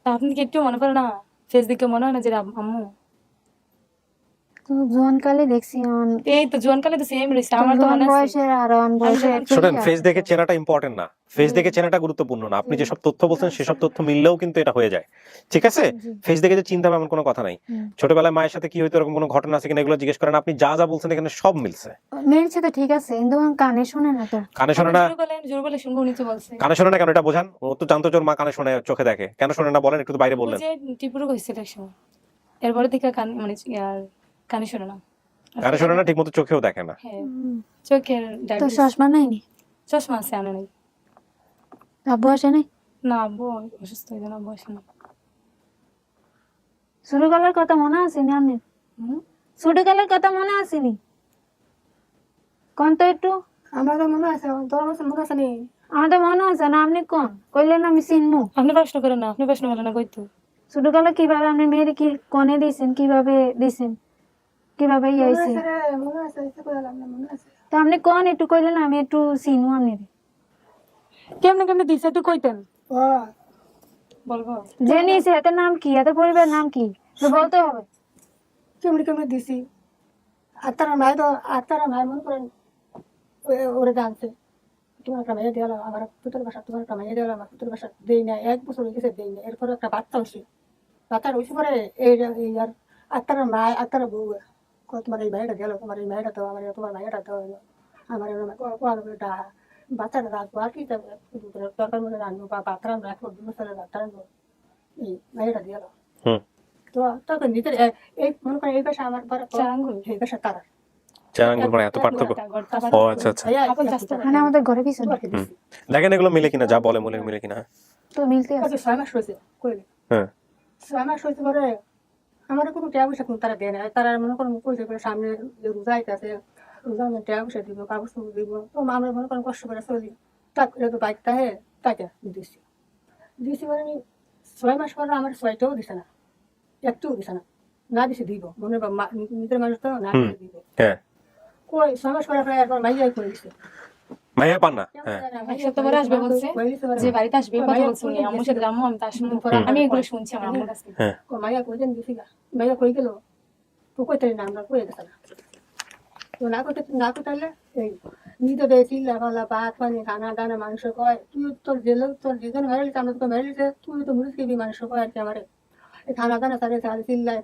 তা আপনি কি একটু মনে পড়ে না, ফেস দেখে মনে হয় না যে আম্মু? তো জোয়ানকালে দেখছি এই তো জোয়ানকালে তো সেম রয়েছে, আমার তো মনে আছে। বয়সের আর বয়সের শোনেন, ফেস দেখে চেনাটা ইম্পর্টেন্ট না, ফেস দেখে চেনাটা গুরুত্বপূর্ণ না। আপনি যেসব তথ্য বলছেন সেসব তথ্য মিললেও কিন্তু এটা হয়ে যায়। ঠিক আছে, ফেস দেখে যে চিন্তা হবে এমন কোনো কথা নাই। ছোটবেলায় মায়ের সাথে কি হইতো এরকম কোনো ঘটনা আছে কিনা এগুলো জিজ্ঞেস করেন। আপনি যা যা বলছেন এখানে সব মিলছে। মিলছে তো ঠিক আছে, কিন্তু কানে শুনে না তো। কানে শোনে না? জোর বলে শুনবো, উনি তো বলছে। কানে শোনে না কেন এটা বোঝান। ও তো জানতো যে ওর মা কানে শোনে, চোখে দেখে। কেন শোনে না বলেন, একটু তো বাইরে ওই বললেন। যে টিপুরও কইছিল এক সময়, এরপরে থেকে কান মানে আর কানে শোনে না। কানে শোনে না, ঠিক মতো চোখেও দেখে না। হ্যাঁ, চোখের তো ডায়াবেটিস। চশমা নাইনি? চশমা আছে, আনে নাই। আব্বু আসে নাই? না, আব্বু অসুস্থ হয়ে যান, আব্বু আসে না। ছোটবেলার কথা মনে আসেনি আপনার? ছোটবেলার কথা মনে আসেনি? কোন তো একটু। আমার তো মনে আছে, তোর মনে আছে নি? আমার তো মনে আছে না, আপনি কোন কইলেন আমি চিনবো? আপনি প্রশ্ন করেন না, আপনি প্রশ্ন করেন না, কইতো ছোটবেলা কিভাবে আপনি মেয়ের কি কনে দিয়েছেন, কিভাবে দিয়েছেন, কিভাবে আইছে? মনে আছে, মনে আছে। তো আপনি কোন একটু কইলেন আমি একটু চিনবো আপনি। কেমনে কেমনে দিছে একটু কইতেন। ও বলবো যে নিয়েছে এত নাম কি, এত পরিবার নাম কি তো বলতে হবে। কেমনি দিছি। আর তারা নাই মনে করেন ওরে জানছে তোমার একটা মেয়ে দেওয়াল, আমার পুতুর বাসা, তোমার একটা মেয়ে দেওয়াল, আমার পুতুর বাসা দেই না। 1 বছর হয়ে গেছে দেই না। এরপরে একটা বাচ্চা হয়েছে, বাচ্চা হয়েছে পরে এই আর আত্মারা মায় আত্মারা বউ তোমার এই মেয়েটা গেল, তোমার এই মেয়েটা তো আমার, তোমার মেয়েটা তো আমার বাচ্চাটা রাখবো আর কি দরকার মনে রাখবো বা বাচ্চা রাখবো, 2 বছরের বাচ্চা রাখবো, এই মেয়েটা দিয়ে তো তখন ভিতরে এই মনে করেন এই পাশে আমার বড় এই পাশে তারা চারাঙ্গুল মানে এত পার্থক্য। ও আচ্ছা আচ্ছা, মানে আমাদের ঘরে পিছনে দেখেন এগুলো মিলে কিনা, যা বলে মিলে কিনা। তো মিলতে আছে। 6 মাস হয়েছে কইলে। হ্যাঁ, 6 মাস হয়েছে পরে আমার কোনো টাকা পয়সা কোনো তারা দেয় না। তারা মনে করেন পয়সা করে সামনে যে রোজা আইতেছে, রোজা টাকা পয়সা দিব, কাগজ দিব, তো আমরা মনে করেন কষ্ট করে চলি। তাক তো বাইকটা হে তাকে দিছি মানে 6 মাস পরে আমার 6টাও দিছে না, একটুও দিছে না। না দিছে দিব মনে নিজের মানুষ তো না দিছে দিব হ্যাঁ কই সমাজ করার পরে একবার মাইয়াই করে দিছে মাইয়া পান না হ্যাঁ এক সপ্তাহ পরে আসবে বলছে, যে বাড়িতে আসবে কথা বলছে উনি, আম্মুর সাথে যাবো, আমি তার সঙ্গে আমি এগুলো শুনছি আমার আম্মুর কাছ থেকে। হ্যাঁ মাইয়া কই দেন দিছি গা মাইয়া কই গেল তো কই তাই না আমরা কই গেছে না তো না করতে এই নিতে বেশি লাভালা ভাত পানি খানা দানা মাংস কয় তুই তোর জেলে তোর যেজন মেরেলি আমরা তো মেরেলিছে তুই তো মুরিস খেবি মাংস কয় আর কি আমারে এই খানা দানা সারে খালি চিল্লাই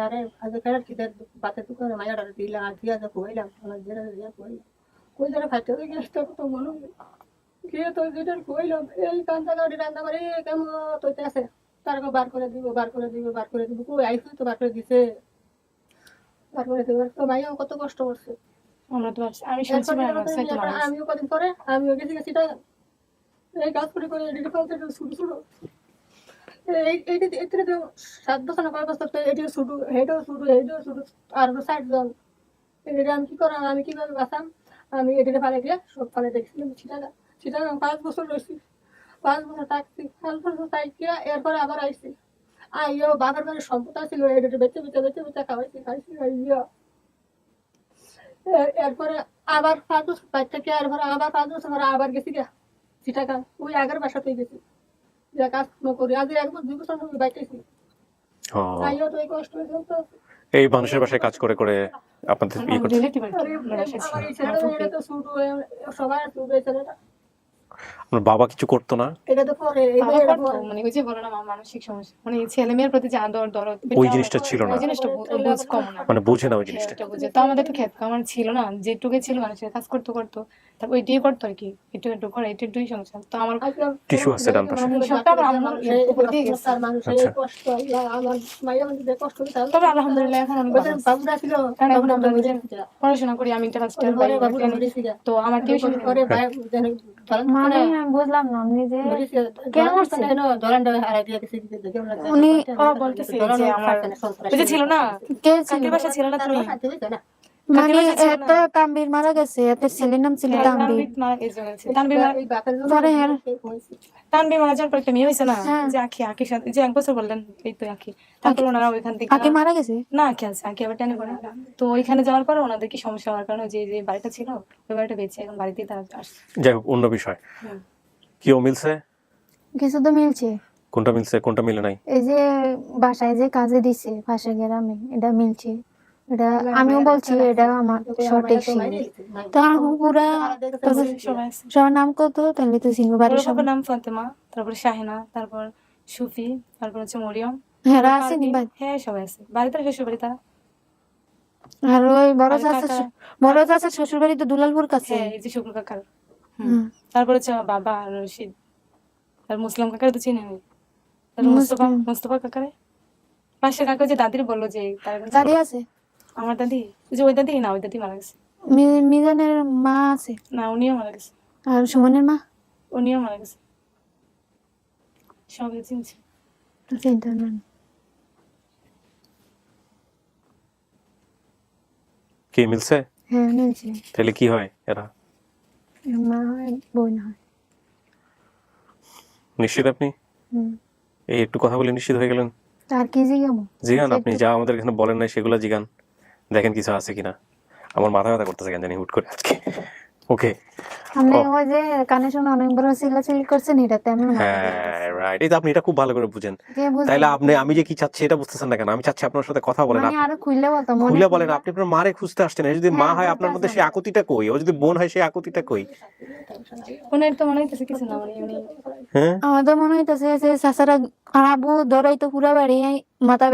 আরে আজ কেন খিদের বাতে তুই করে মাইয়া ডাল দিলা আর দিয়া যা কইলাম আমার জেরা দিয়া কইলাম কই জেরা খাইতে ওই গেছটা তো মনে গিয়ে তো যেটা কইলাম এই কান্দা গাড়ি রান্না করে কেমন তোইতে আছে তারকে বার করে দিব কই আইসি তো বার করে দিছে বার করে দিব তো মাইয়া কত কষ্ট করছে আমরা তো ভাবছি, আমি শুনছি আমিও কদিন পরে আমিও গেছি এই গাছ করে এদিকে ফেলতে শুরু এইটা 7 বছর না 5 বছর এটিও শুরু হেডও শুরু আর 60 জন এটা আমি কি করাম আমি কিভাবে বাঁচাম আমি এদিকে ফেলে গিয়ে সব ফেলে দেখছিলাম সেটা 5 বছর রয়েছি 5 বছর থাকছি 5 বছর থাকি এরপরে আবার আইসি আইও বাবার বাড়ির সম্পদ ছিল এটা বেঁচে খাওয়াইছি আইয়া এরপরে আবার 5 বছর বাইর থেকে এরপরে আবার 5 বছর পরে আবার গেছি গা চিটাগাং ওই আগের বাসাতেই গেছি যে কাজ করি আজ 1 বছর 2 বছর আমি বাইতেছি আইও তো এই কষ্ট হয়েছে তো এই মানুষের বাসায় কাজ করে করে আপনাদের ই করতে রিলেটিভ আর কি, আমরা বাসায় আমার এই ছিলাম। ছেলেটা তো শুরু সবাই শুরু ছেলেটা আপনার বাবা কিছু করতো না এটা তো পরে বাবা করতো, মানে ওই যে বলো না আমার মানসিক সমস্যা, মানে এই ছেলে মেয়ের প্রতি যে আদর দরদ ওই জিনিসটা ছিল না ওই জিনিসটা বুঝ কম না, মানে বুঝে না ওই জিনিসটা এটা বুঝে তো আমাদের তো খেত আমার ছিল না, যেটুকু ছিল মানুষের কাজ করতে তারপর ওইটাই করতো আর কি, একটু করে একটুই সংসার তো আমার টিস্যু আছে ডান পাশে সবটা আমার আম্মুর উপর দিয়ে গেছে। আচ্ছা। কষ্ট আমার মাইয়া মানে কষ্ট তবে আলহামদুলিল্লাহ এখন অনেক ভালো আছে। বাবুরা ছিল কারণ এখন আমরা বুঝে পড়াশোনা করি, আমি ইন্টারন্যাশনাল তো আমার টিউশন পরে মানে আমি বুঝলাম না আপনি যে কেন করছে উনি বলতেছে যে আমার ওই যে ছিল না কে ছিল কাকের বাসা ছিল না তুমি মানে এত তাম্বির মারা গেছে এত ছেলের নাম ছিল তাম্বির তানবীর মারা যাওয়ার পর একটা মেয়ে হয়েছে না, হ্যাঁ। যে আখির সাথে যে 1 বছর বললেন এই তো আখি, তারপর ওনারা ওইখান থেকে আগে মারা গেছে না আখি আছে, আখি আবার টেনে পড়ে, তো ওইখানে যাওয়ার পরে ওনাদের কি সমস্যা হওয়ার কারণে যে যে বাড়িটা ছিল ওই বাড়িটা বেঁচে এখন বাড়িতেই তারা আসছে। যাই হোক অন্য বিষয় কি ও মিলছে কিছু তো মিলছে কোনটা মিলছে কোনটা মিলে নাই এই যে বাসায় যে কাজে দিছে পাশে গ্রামে এটা মিলছে, এটা আমিও বলছি এটা আমার সঠিক ছিল তো পুরা সবাই আছে, সবার নাম কত তাহলে তো চিনবো বাড়ির ওর সব বাবার নাম ফাতেমা, তারপর শাহিনা, তারপর সুফি, তারপর হচ্ছে মরিয়ম, হ্যাঁ আসেনি বাড়ি হ্যাঁ সবাই আছে বাড়িতে, শ্বশুর বাড়ি তারা, আর ওই আর বড় চাচা শ্বশুর বাড়ি তো দুলালপুর কাছে হ্যাঁ এই যে শুক্র কাকার, হুম। তারপর হচ্ছে আমার বাবা আর রশিদ আর মুসলিম কাকার তো চিনি আমি, মুস্তফা কাকারে পাশে কাকা যে দাদির বললো যে তার দাদি আছে আমার দাদি যে ওই দাদি না ওই দাদি মারা গেছে, মিজানের মা আছে না উনিও মারা গেছে, আর সুমনের মা উনিও মারা গেছে, সবাই চিনছে। চিন্তা নেই কি মিলছে হ্যাঁ মিলছে তাহলে কি হয় এরা মা হয় বোন হয় নিশ্চিত আপনি হুম। এই একটু কথা বলে নিশ্চিত হয়ে গেলেন আর কি জিজ্ঞাবো জিগান আপনি যা আমাদের এখানে বলেন নাই সেগুলো জিগান দেখেন কিছু আছে কিনা আমার মাথা ব্যথা করতেছে কেন জানি হুট করে আজকে ওকে আপনি ওই যে কানে শুনে অনেক বড় চিল্লাচিল্লি করছেন এটাতে আমি হ্যাঁ রাইট এই তো আপনি এটা খুব ভালো করে বুঝেন যে বুঝলাম। তাইলে আপনি আমি যে কি চাচ্ছি এটা বুঝতেছেন না কেন আমি চাচ্ছি আপনার সাথে কথা বলেন মানে আরো খুললে বলতাম খুলে বলেন আপনি আপনার মারে খুঁজতে আসছেন যদি মা হয় আপনার মধ্যে সেই আকুতিটা কই ও যদি বোন হয় সেই আকুতিটা কই ওনার তো মনে হইতেছে কিছু না, মানে উনি হ্যাঁ আমাদের মনে হইতেছে যে চাচারা আবু দৌড়াইতো পুরা বাড়ি মাথা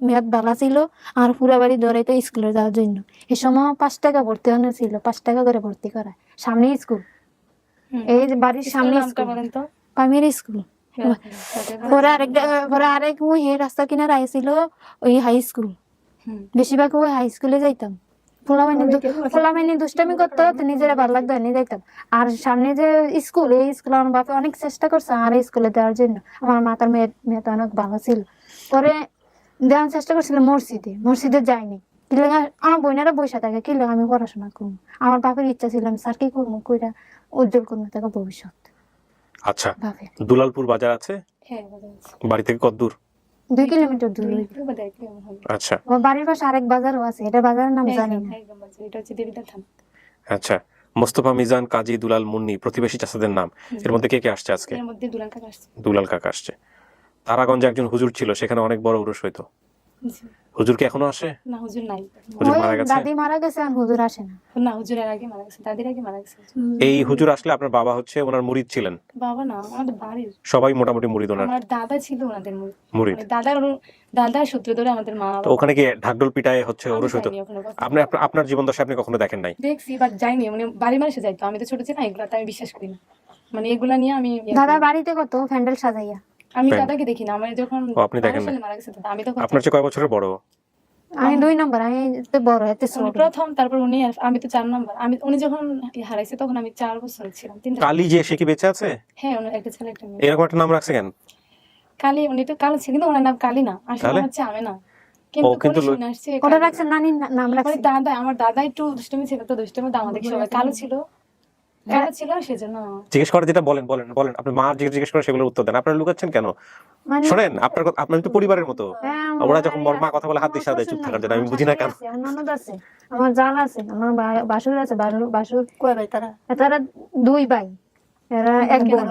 মেয়াদ বালা ছিল আর পুরা বাড়ি দৌড়াইতো স্কুলে যাওয়ার জন্য এ সময় 5 টাকা ভর্তি হওয়ানো ছিল 5 টাকা করে ভর্তি করা সামনে স্কুল এই যে বাড়ির সামনে নামটা বলেন তো, প্রাইমারি স্কুল পরে আরেক ওই রাস্তা কিনারে আইছিল ওই হাই স্কুল বেশিরভাগ ওই হাই স্কুলে যাইতাম পোলামাইনি দুষ্টামি করতো তো নিজেরা ভালো লাগতো নিয়ে যাইতাম আর সামনে যে স্কুল এই স্কুলে আমার বাপে অনেক চেষ্টা করছে আর এই স্কুলে দেওয়ার জন্য আমার মাতার মেয়ে তো অনেক ভালো ছিল পরে দেওয়ার চেষ্টা করছিল মসজিদে যায়নি কিলে আমার বোনেরা বসে থাকে কিলে আমি পড়াশোনা করবো আমার বাপের ইচ্ছা ছিল আমি স্যার কি করবো কইরা উজ্জ্বল করবো তাকে ভবিষ্যৎ আচ্ছা ভাবে দুলালপুর বাজার আছে হ্যাঁ বোঝা যাচ্ছে। বাড়ি থেকে কত দূর 2 কিলোমিটার দূর। দেখলে এমন হবে। আচ্ছা আমার বাড়ির পাশে আরেক বাজারও আছে, এটা বাজারের নাম জানি না। একদম বাজে। এটা হচ্ছে দেবিদার থানা। আচ্ছা, মোস্তফা মিজান, কাজী দুলাল, মুন্নি প্রতিবেশী চাচাদের নাম। এর মধ্যে কে কে আসছে আজকে? এর মধ্যে দুলাল কাকা আসছে। দুলাল কাকা আসছে। তারাগঞ্জে একজন হুজুর ছিল, সেখানে অনেক বড় উরুস হইতো। জি। হুজুর কি এখনো আসে? না হুজুর নাই। হুজুর ওই মারা গেছে? দাদি মারা গেছে আর হুজুর আসে না। না হুজুরের আগে মারা গেছে, দাদির আগে মারা গেছে। এই হুজুর আসলে আপনার বাবা হচ্ছে ওনার মুরিদ ছিলেন? বাবা না, আমাদের বাড়ির সবাই মোটামুটি মুরিদ ওনার? আমার দাদা ছিল ওনাদের মুরিদ। মানে দাদার সূত্র ধরে আমাদের মা তো ওখানে কি ঢাকঢোল পিটায় হচ্ছে আমি উরুস হইতো? যাইনি ওখানে কখনো। আপনি আপনার জীবন দশায় আপনি কখনো দেখেন নাই? দেখছি বাট যাইনি, মানে বাড়ি মানুষে যাইতো। আমি তো ছোট ছিলাম, এগুলাতে আমি বিশ্বাস করি না। মানে এগুলা নিয়ে আমি দাদা বাড়িতে কত প্যান্ডেল সাজাইয়া। আমি Friend. দাদাকে দেখি না। আমার যখন ও, আপনি দেখেন 12 সালে না? মারা গেছে দাদা, আমি তখন আপনার চেয়ে কয় বছরের বড়? আমি 2 নম্বর, আমি তো বড়, এতে উনি ছোট। প্রথম, তারপর উনি, আর আমি তো 4 নাম্বার। উনি যখন হারাইছে তখন আমি 4 বছর ছিলাম। 3 কালী যে, সে কি বেঁচে আছে? হ্যাঁ, ওনার একটা ছেলে একটা মেয়ে। এরকম একটা নাম রাখছে কেন? কালী, উনি তো কালো ছিল কিন্তু ওনার নাম কালী না, আসলে তাহলে? হচ্ছে আমি না। কিন্তু কিন্তু পরে শুনে আসছে ওটা কালী। রাখছে নানির নাম মানে রাখছে। আমার দাদা একটু দুষ্টুমি ছিল, তো দুষ্টুমি তো আমাদের সবাই কালো ছিল, কালো ছিল সেজন্য। জিজ্ঞেস করে যেটা বলেন বলেন বলেন, আপনি মা জিজ্ঞেস করে সেগুলোর উত্তর দেন। আপনারা লুকাচ্ছেন কেন? মানে শোনেন, আপনার তো পরিবারের মতো। হ্যাঁ, ওরা যখন মা কথা বলে হাত দিয়ে সাথে চুপ থাকার জন্য, আমি বুঝি না কেন। আমার ননদ আছে, আমার জাল আছে, আমার বাসুর আছে, বাসুর কয় ভাই তারা? তারা 2 ভাই, এরা এক বোন।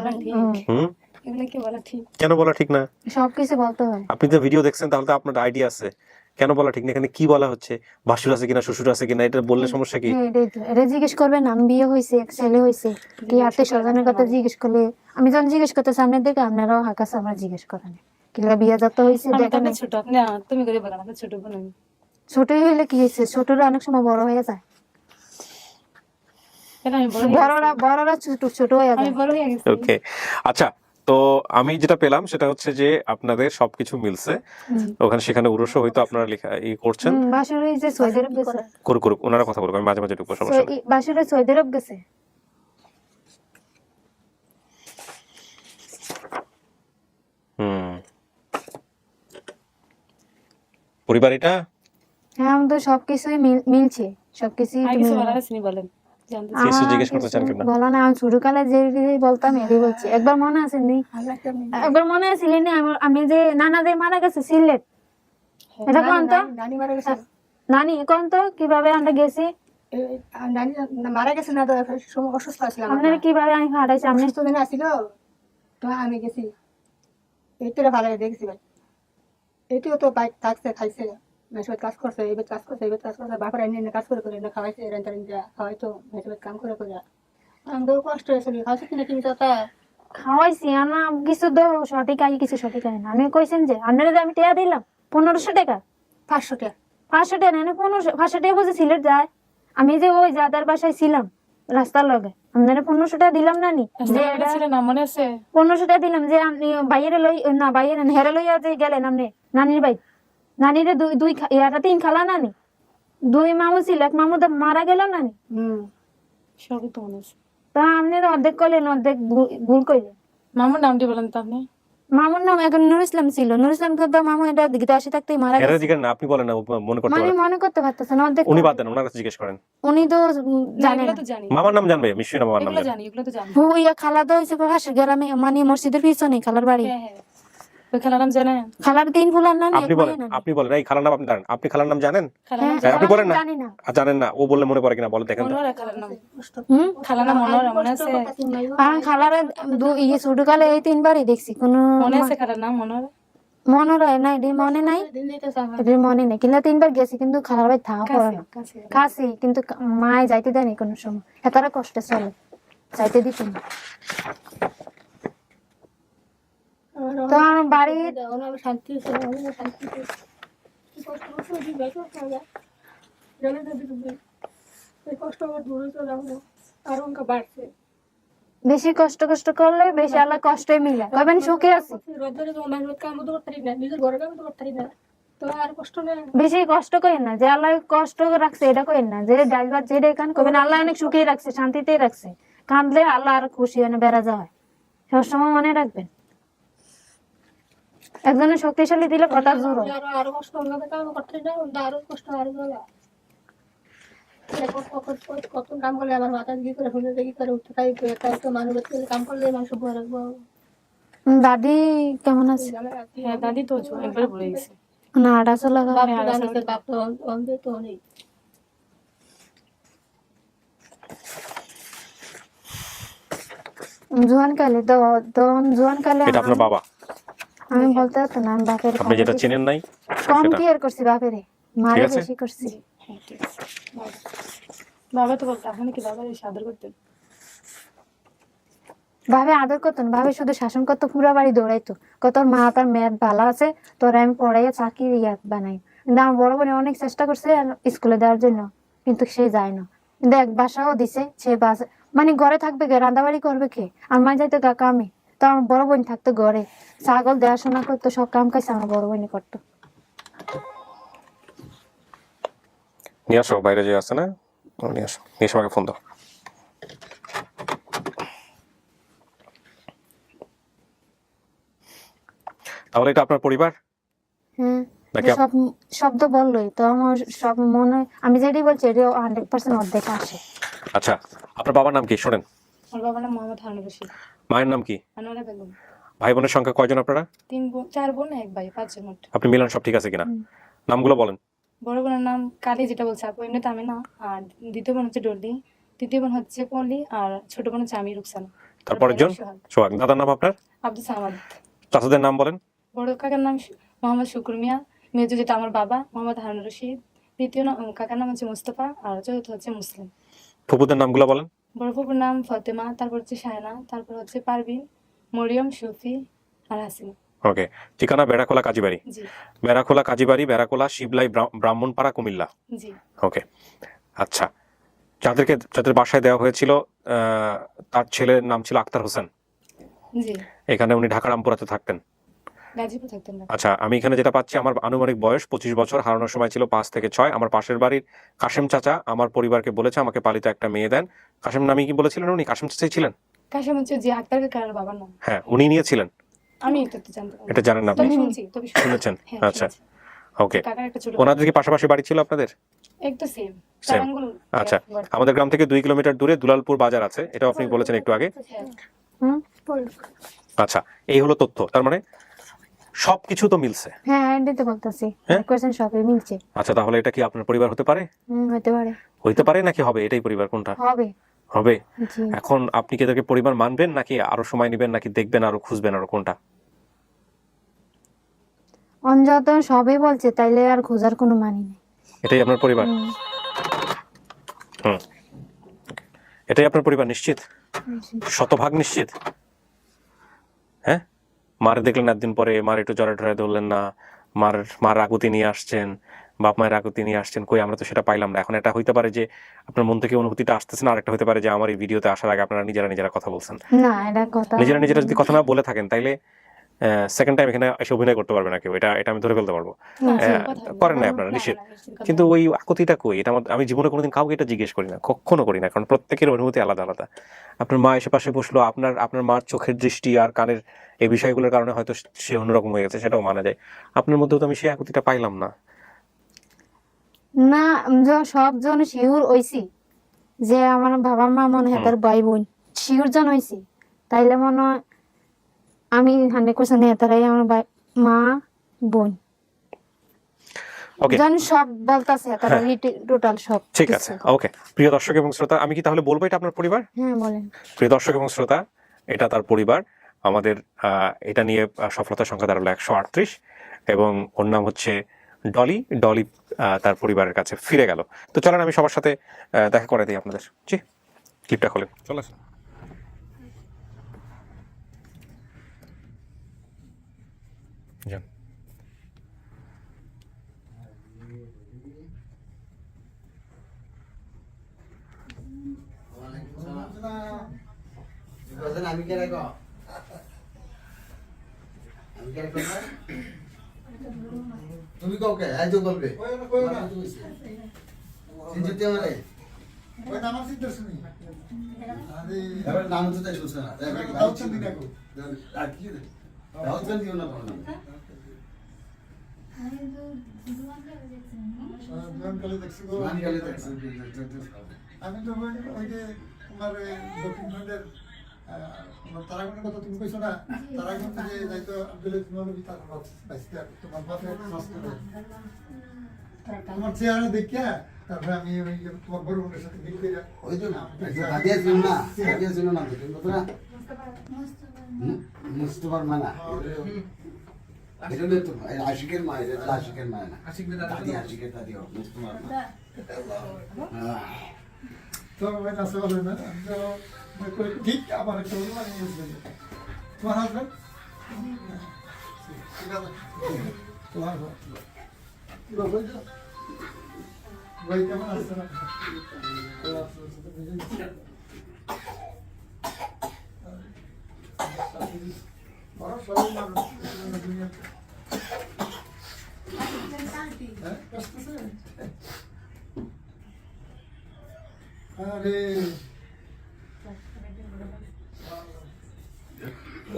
হুম, এগুলো কি বলা ঠিক? কেন বলা ঠিক না? সবকিছু বলতে হয়। আপনি তো ভিডিও দেখছেন, তাহলে তো আপনার আইডিয়া আছে। কেন বলা ঠিক না? এখানে কি বলা হচ্ছে? বাসুর আছে কিনা, শ্বশুর আছে কিনা, এটা বললে সমস্যা কি? হ্যাঁ, এটাই তো। এটা জিজ্ঞেস করবেন, আমি বিয়ে হয়েছে, এক ছেলে হয়েছে, কি আত্মীয় স্বজনের কথা জিজ্ঞেস করলে, আমি যখন জিজ্ঞেস করতে সামনে দিকে আপনারাও হাকাছে আমার জিজ্ঞেস করেন কিলা বিয়ে যত হয়েছে আমি দেখেন। তো ছোট, আপনি তুমি করে বলেন, আমি ছোট বোন। আমি ছোটই হইলে কি হয়েছে, ছোটরা অনেক সময় বড় হয়ে যায়, কেন আমি বড় হয়ে গেছি? বড়রা ছোট হয়ে আমি যায়। বড় হয়ে গেছি। ওকে, আচ্ছা। তো আমি যেটা পেলাম সেটা হচ্ছে যে আপনাদের সবকিছু মিলছে ওখানে, সেখানে উরসও হয়তো আপনারা লেখা করছেন। বাসুর এই যে সৌদি আরব গেছে, করুক, ওনারা কথা বলবো, আমি মাঝে মাঝে ঢুকবো, সমস্যা নেই। বাসুরে সৌদি আরব গেছে। হুম, পরিবার এটা? হ্যাঁ, আমাদের সবকিছুই মিলছে, সবকিছুই আর তুমি কিছু বলার আছে নি বলেন, জানতে চাই। কিছু জিজ্ঞেস করতে চান কিনা? বলা না, আমি ছোটকালে যে বলতাম এটাই বলছি। একবার মনে আছে নি, একবার মনে আছে নি, আমি যে নানা যে মারা গেছে সিলেট, এটা কোন তো নানি মারা গেছে। নানি কোন তো কিভাবে আমরা গেছি, নানি মারা গেছে না, তো সময় অসুস্থ ছিলাম। আপনারা কিভাবে আমি হারাইছি, আপনি অসুস্থ দিনে আসিল তো আমি গেছি, এইটা ভালো দেখছি ভাই। এইটিও তো বাইক থাকছে, খাইছে, মেসবেদ কাজ করছে, এইবার কাজ করছে, এইবার কাজ করছে, বাপরা এনে কাজ করে এনে খাওয়াইছে, রেন্টার খাওয়াইতো, মেসবেদ কাম করে আমাদের কষ্ট হয়েছিল। খাওয়াইছে কিনা কিনতে খাওয়াইছি আমার কিছু তো সঠিক আই, কিছু সঠিক আই না। আমি কইছেন যে আপনারা যে আমি টাকা দিলাম 1500 টাকা, 500 টাকা 500 টাকা না, 500 টাকা বুঝে সিলেট যায়। আমি যে ওই যাদের বাসায় ছিলাম রাস্তার লগে, আপনারা 1500 টাকা দিলাম না নি, যে এটা ছিল না, মনে আছে? 1500 টাকা দিলাম যে আপনি বাইরে লই না, বাইরে হেরে লইয়া যে গেলেন আপনি নানির বাড়ি, নানিরে দুই 3 খালা নানি, 2 মামু ছিল, এক মামু তো মারা গেল নানি। সবই তো মনে আছে। তা আপনি তো অর্ধেক করলেন, অর্ধেক ভুল করলেন। মামুর নামটি বলেন তো আপনি। মামুর নাম এখন নুর ইসলাম ছিল, নুর ইসলাম তো মামু এটা গীতা আসে থাকতেই মারা এরা গেছে। জিজ্ঞেস না, আপনি বলেন না, ও মনে করতে মানে পারেন। মনে করতে পারতেছেন অর্ধেক, উনি বাদ দেন, ওনার কাছে জিজ্ঞেস করেন। উনি তো জানেন এগুলো না। তো জানি, মামার নাম জানবে নিশ্চয়ই, না মামার নাম এগুলো জানবে। জানি, এগুলো তো জানি। ইয়া খালা তো হয়েছে পাশের গ্রামে, মানে মসজিদের পিছনে খালার বাড়ি। হ্যাঁ হ্যাঁ, ওই খেলার নাম জানেন? খালার 3 ফুলার নানি, আপনি বলেন, আপনি বলেন, এই খালার নাম আপনি জানেন? আপনি খালার নাম জানেন? খেলার নাম হ্যাঁ, আপনি বলেন না। জানি না। জানেন না, ও বললে মনে পড়ে কিনা বলেন, দেখেন তো। মনোরা, খেলার নাম হুম, খেলার নাম মনোরা, মনে আছে? আর খালার ছোটকালে এই 3 বারই দেখছি, কোনো মনে আছে খেলার নাম মনোরা? মনে হয় না, এটি মনে নাই, এটি মনে নেই, কিন্তু 3 বার গেছি, কিন্তু খালার বাড়ি থাকা পড়ে না, কাছে কিন্তু মায় যাইতে দেয়নি কোনো সময়, এতটা কষ্ট চলে, যাইতে দিত না। তো আমার বাড়ি শান্তি কষ্ট আরো বাড়ছে। বেশি কষ্ট করলে বেশি আল্লাহ কষ্টে মিলে, কবেন সুখে আছে। নিজের ঘরে কাম তো করতে না, তো আর কষ্ট নেই। বেশি কষ্ট করেন না, যে আল্লাহ কষ্ট রাখছে এটা করেন না, যে ডাইবার যে কান কবেন আল্লাহ অনেক সুখেই রাখছে, শান্তিতেই রাখছে, কাঁদলে আল্লাহ আরো খুশি হয় না, বেড়া যাওয়া হয়। সবসময় মনে রাখবেন, একজনের শক্তিশালী দিলে কথা জোর হয়। আরো কষ্ট কাম করতে না, আরো কষ্ট আরো কত কাম করলে আমার মাথা কি করে শুনে কি করে উঠতে তাই তো মানুষ কাম করলে মানুষ বড় রাখবো। দাদি কেমন আছে? হ্যাঁ দাদি তো একবার বলে গেছে। না আড়াচলা বাপ তো অন্ধ তো নেই। জোয়ান কালে তো জোয়ান কালে এটা আপনার বাবা, আমি বলতে পারতাম না, আমি বাপের আপনি যেটা চেনেন নাই কম সেটা। কেয়ার করছি বাপেরে, মারে ঠিক আছে। বেশি করছি। বাবা তো বলতো এখন কি বাবা এসে আদর করতেন। ভাবে আদর করতো না, ভাবে শুধু শাসন করতো, পুরা বাড়ি দৌড়াইতো, কত মা তার মেয়াদ ভালো আছে তোরা আমি পড়াইয়া চাকরি ইয়াদ বানাই। কিন্তু আমার বড় বোনে অনেক চেষ্টা করছে স্কুলে দেওয়ার জন্য, কিন্তু সে যায় না। কিন্তু এক বাসাও দিছে, সে বাসা মানে ঘরে থাকবে কে, রান্দাবাড়ি করবে কে? আর মা যাইতো কামে, তো আমার বড় বোন থাকতো ঘরে, ছাগল দেখাশোনা করতো, সব কাম কাজ আমার বড় বোনই করতো। নিয়ে আসো, বাইরে যে আছে না, নিয়ে আসো, নিয়ে এসে আমাকে ফোন দাও। তাহলে এটা আপনার পরিবার? হ্যাঁ, নাকি সব শব্দ বললোই তো আমার সব মনে হয়, আমি যেটাই বলছি এটা 100% অর্ধেক আসে। আচ্ছা, আপনার বাবার নাম কি শোনেন? আমার বাবার নাম মোহাম্মদ হারুন রশিদ। মায়ের নাম কি? আনোয়ারা বেগম। ভাই বোনের সংখ্যা কয়জন আপনারা? 4 বোন 1 ভাই, 5 জন মোট। আপনি মিলান সব ঠিক আছে কিনা? নামগুলো বলেন। বড় বোনের নাম কালী, যেটা বলছে আপু, এমনিতে আমি না। আর দ্বিতীয় বোন হচ্ছে ডলি, তৃতীয় বোন হচ্ছে পলি, আর ছোট বোন হচ্ছে আমি রুকসানা। তারপরের জন সোহাগ। দাদার নাম আপনার? আব্দুল সামাদ। চাচাদের নাম বলেন। বড় কাকার নাম মোহাম্মদ শুকুর মিয়া, মেজো যেটা আমার বাবা মোহাম্মদ হারুন রশিদ, দ্বিতীয় কাকার নাম হচ্ছে মুস্তফা, আর চতুর্থ হচ্ছে মুসলিম। ফুপুদের নামগুলো বলেন। বড় ফুপুর নাম ফতেমা, তারপর হচ্ছে শায়না, তারপর হচ্ছে পারভিন, মরিয়ম, শফি আর হাসিনা। ওকে, ঠিকানা বেড়াখোলা কাজীবাড়ি। জি বেড়াখোলা কাজীবাড়ি, বেড়াখোলা শিবলাই, ব্রাহ্মণপাড়া, কুমিল্লা। জি। ওকে, আচ্ছা, যাদের বাসায় দেওয়া হয়েছিল তার ছেলের নাম ছিল আক্তার হোসেন। জি, এখানে উনি ঢাকা রামপুরাতে থাকতেন। গাজীপুর থাকতেন না। আচ্ছা, আমি এখানে যেটা পাচ্ছি, আমার আনুমানিক বয়স 25 বছর, হারানোর সময় ছিল 5 থেকে 6। আমার পাশের বাড়ির কাশেম চাচা আমার পরিবারকে বলেছে আমাকে পালিত একটা মেয়ে দেন। কাশেম নামে কি বলেছিলেন উনি? কাশেম চাচাই ছিলেন? কাশেম হচ্ছে যে আক্তার কাকার বাবার নাম। হ্যাঁ, উনি নিয়েছিলেন। আমি এটা তো জানতাম না। এটা জানেন না আপনি? তবে শুনছি, তবে শুনেছেন? হ্যাঁ, আচ্ছা, শুনেছি। ওকে। কাকার একটা ছোট ওনাদের কি পাশাপাশি বাড়ি ছিল আপনাদের? একটু সেম Same. আচ্ছা, আমাদের গ্রাম থেকে 2 কিলোমিটার দূরে দুলালপুর বাজার আছে, এটা আপনি বলেছেন একটু আগে। আচ্ছা, এই হলো তথ্য। তার মানে সবকিছু তো মিলছে। হ্যাঁ এটাই বলতেছি, হ্যাঁ? কোয়েশ্চেন সবই মিলছে। আচ্ছা, তাহলে এটা কি আপনার পরিবার হতে পারে? হতে পারে। হইতে পারে নাকি হবে? এটাই পরিবার কোনটা হবে? হবে। জি। এখন আপনি কি এদেরকে পরিবার মানবেন নাকি আরো সময় নেবেন, নাকি দেখবেন আরো খুঁজবেন, আরো কোনটা? অঞ্জত সবই বলছে, তাইলে আর খোঁজার কোনো মানি নেই। এটাই আপনার পরিবার? হুম, এটাই আপনার পরিবার নিশ্চিত? শতভাগ নিশ্চিত? হ্যাঁ, মারে দেখলেন একদিন পরে, মার একটু জড়া টড়ায় ধরলেন না, মার আকুতি নিয়ে আসছেন, বাপ মায়ের আকুতি নিয়ে আসছেন, কই আমরা তো সেটা পাইলাম না। এখন এটা হইতে পারে যে আপনার মন থেকে অনুভূতিটা আসতেছে না, আর একটা হতে পারে যে আমার এই ভিডিওতে আসার আগে আপনারা নিজেরা কথা বলছেন। না এটা কথা, নিজেরা যদি কথা না বলে থাকেন, তাইলে সেকেন্ড টাইম এখানে এসে অভিনয় করতে পারবে না কেউ, এটা আমি ধরে ফেলতে পারবো। করেন না আপনারা, নিষেধ। কিন্তু ওই আকুতিটা কই, এটা আমি জীবনে কোনোদিন কাউকে এটা জিজ্ঞেস করি না, কখনো করি না, কারণ প্রত্যেকের অনুভূতি আলাদা আলাদা। আপনার মা এসে পাশে বসলো, আপনার মার চোখের দৃষ্টি আর কানের এই বিষয়গুলোর কারণে হয়তো সে অন্যরকম হয়ে গেছে, সেটাও মানা যায়। আপনার মধ্যেও তো আমি সেই আকুতিটা পাইলাম না। না সব জন শিউর হইছি যে আমার বাবা মা মনে হয় তার ভাই বোন, শিউর জন হইছি, তাইলে মনে হয় আমি 100% তারাই আমার মা বোন। ওকে, জন সব বলতাছে তারা টোটাল সব। ঠিক আছে, ওকে। প্রিয় দর্শক এবং শ্রোতা, আমি কি তাহলে বলবো এটা আপনার পরিবার? হ্যাঁ বলেন। প্রিয় দর্শক এবং শ্রোতা, এটা তার পরিবার। আমাদের এটা নিয়ে সফলতার সংখ্যা দাঁড়ালো 138, এবং ওর নাম হচ্ছে ডলি। তার পরিবারের কাছে ফিরে গেল। তো চলেন আমি সবার সাথে দেখা করে দিই আপনাদের। জি, ক্লিপটা খোলেন, চলে আসেন। যান। আমি কে রাখো? তুমি কাউকে আজ বলবে চিনতে আমারে ওই নাম চিনতে শুনি এবার নাম তো তাই শুনছ না এবার কি দাও চিনি না কো আর কি রে দাও চিন দিও না কোন আমি তো দুয়ান কালে দেখছি গো আমি তো ওই যে তোমার দক্ষিণ খণ্ডের তারাগণের কথা তুমি কইছো না, তারাগণ যে যাইতো আব্দুল মৌলভী তার বাইসতে তোমার বাপের নষ্ট করে। তোমার চেহারা দেখিয়া তারপরে আমি ওই তোমার বড় বোনের সাথে মিল করে ওই তো দাদিয়া ছিল না, দাদিয়া ছিল না, তুমি কত না মুস্তফার মানা এটা হলো তো আশিকের মা, এটা আশিকের মা না, দাদি আশিকের দাদি মুস্তফার মা। তো ভাই না সবাই না তো ঠিক আমার একটা মানে তোমার হাজবেন্ড তোমার ভাই কেমন আছে না বড় সবাই মানুষ দুনিয়াতে হ্যাঁ কষ্ট আছে আরে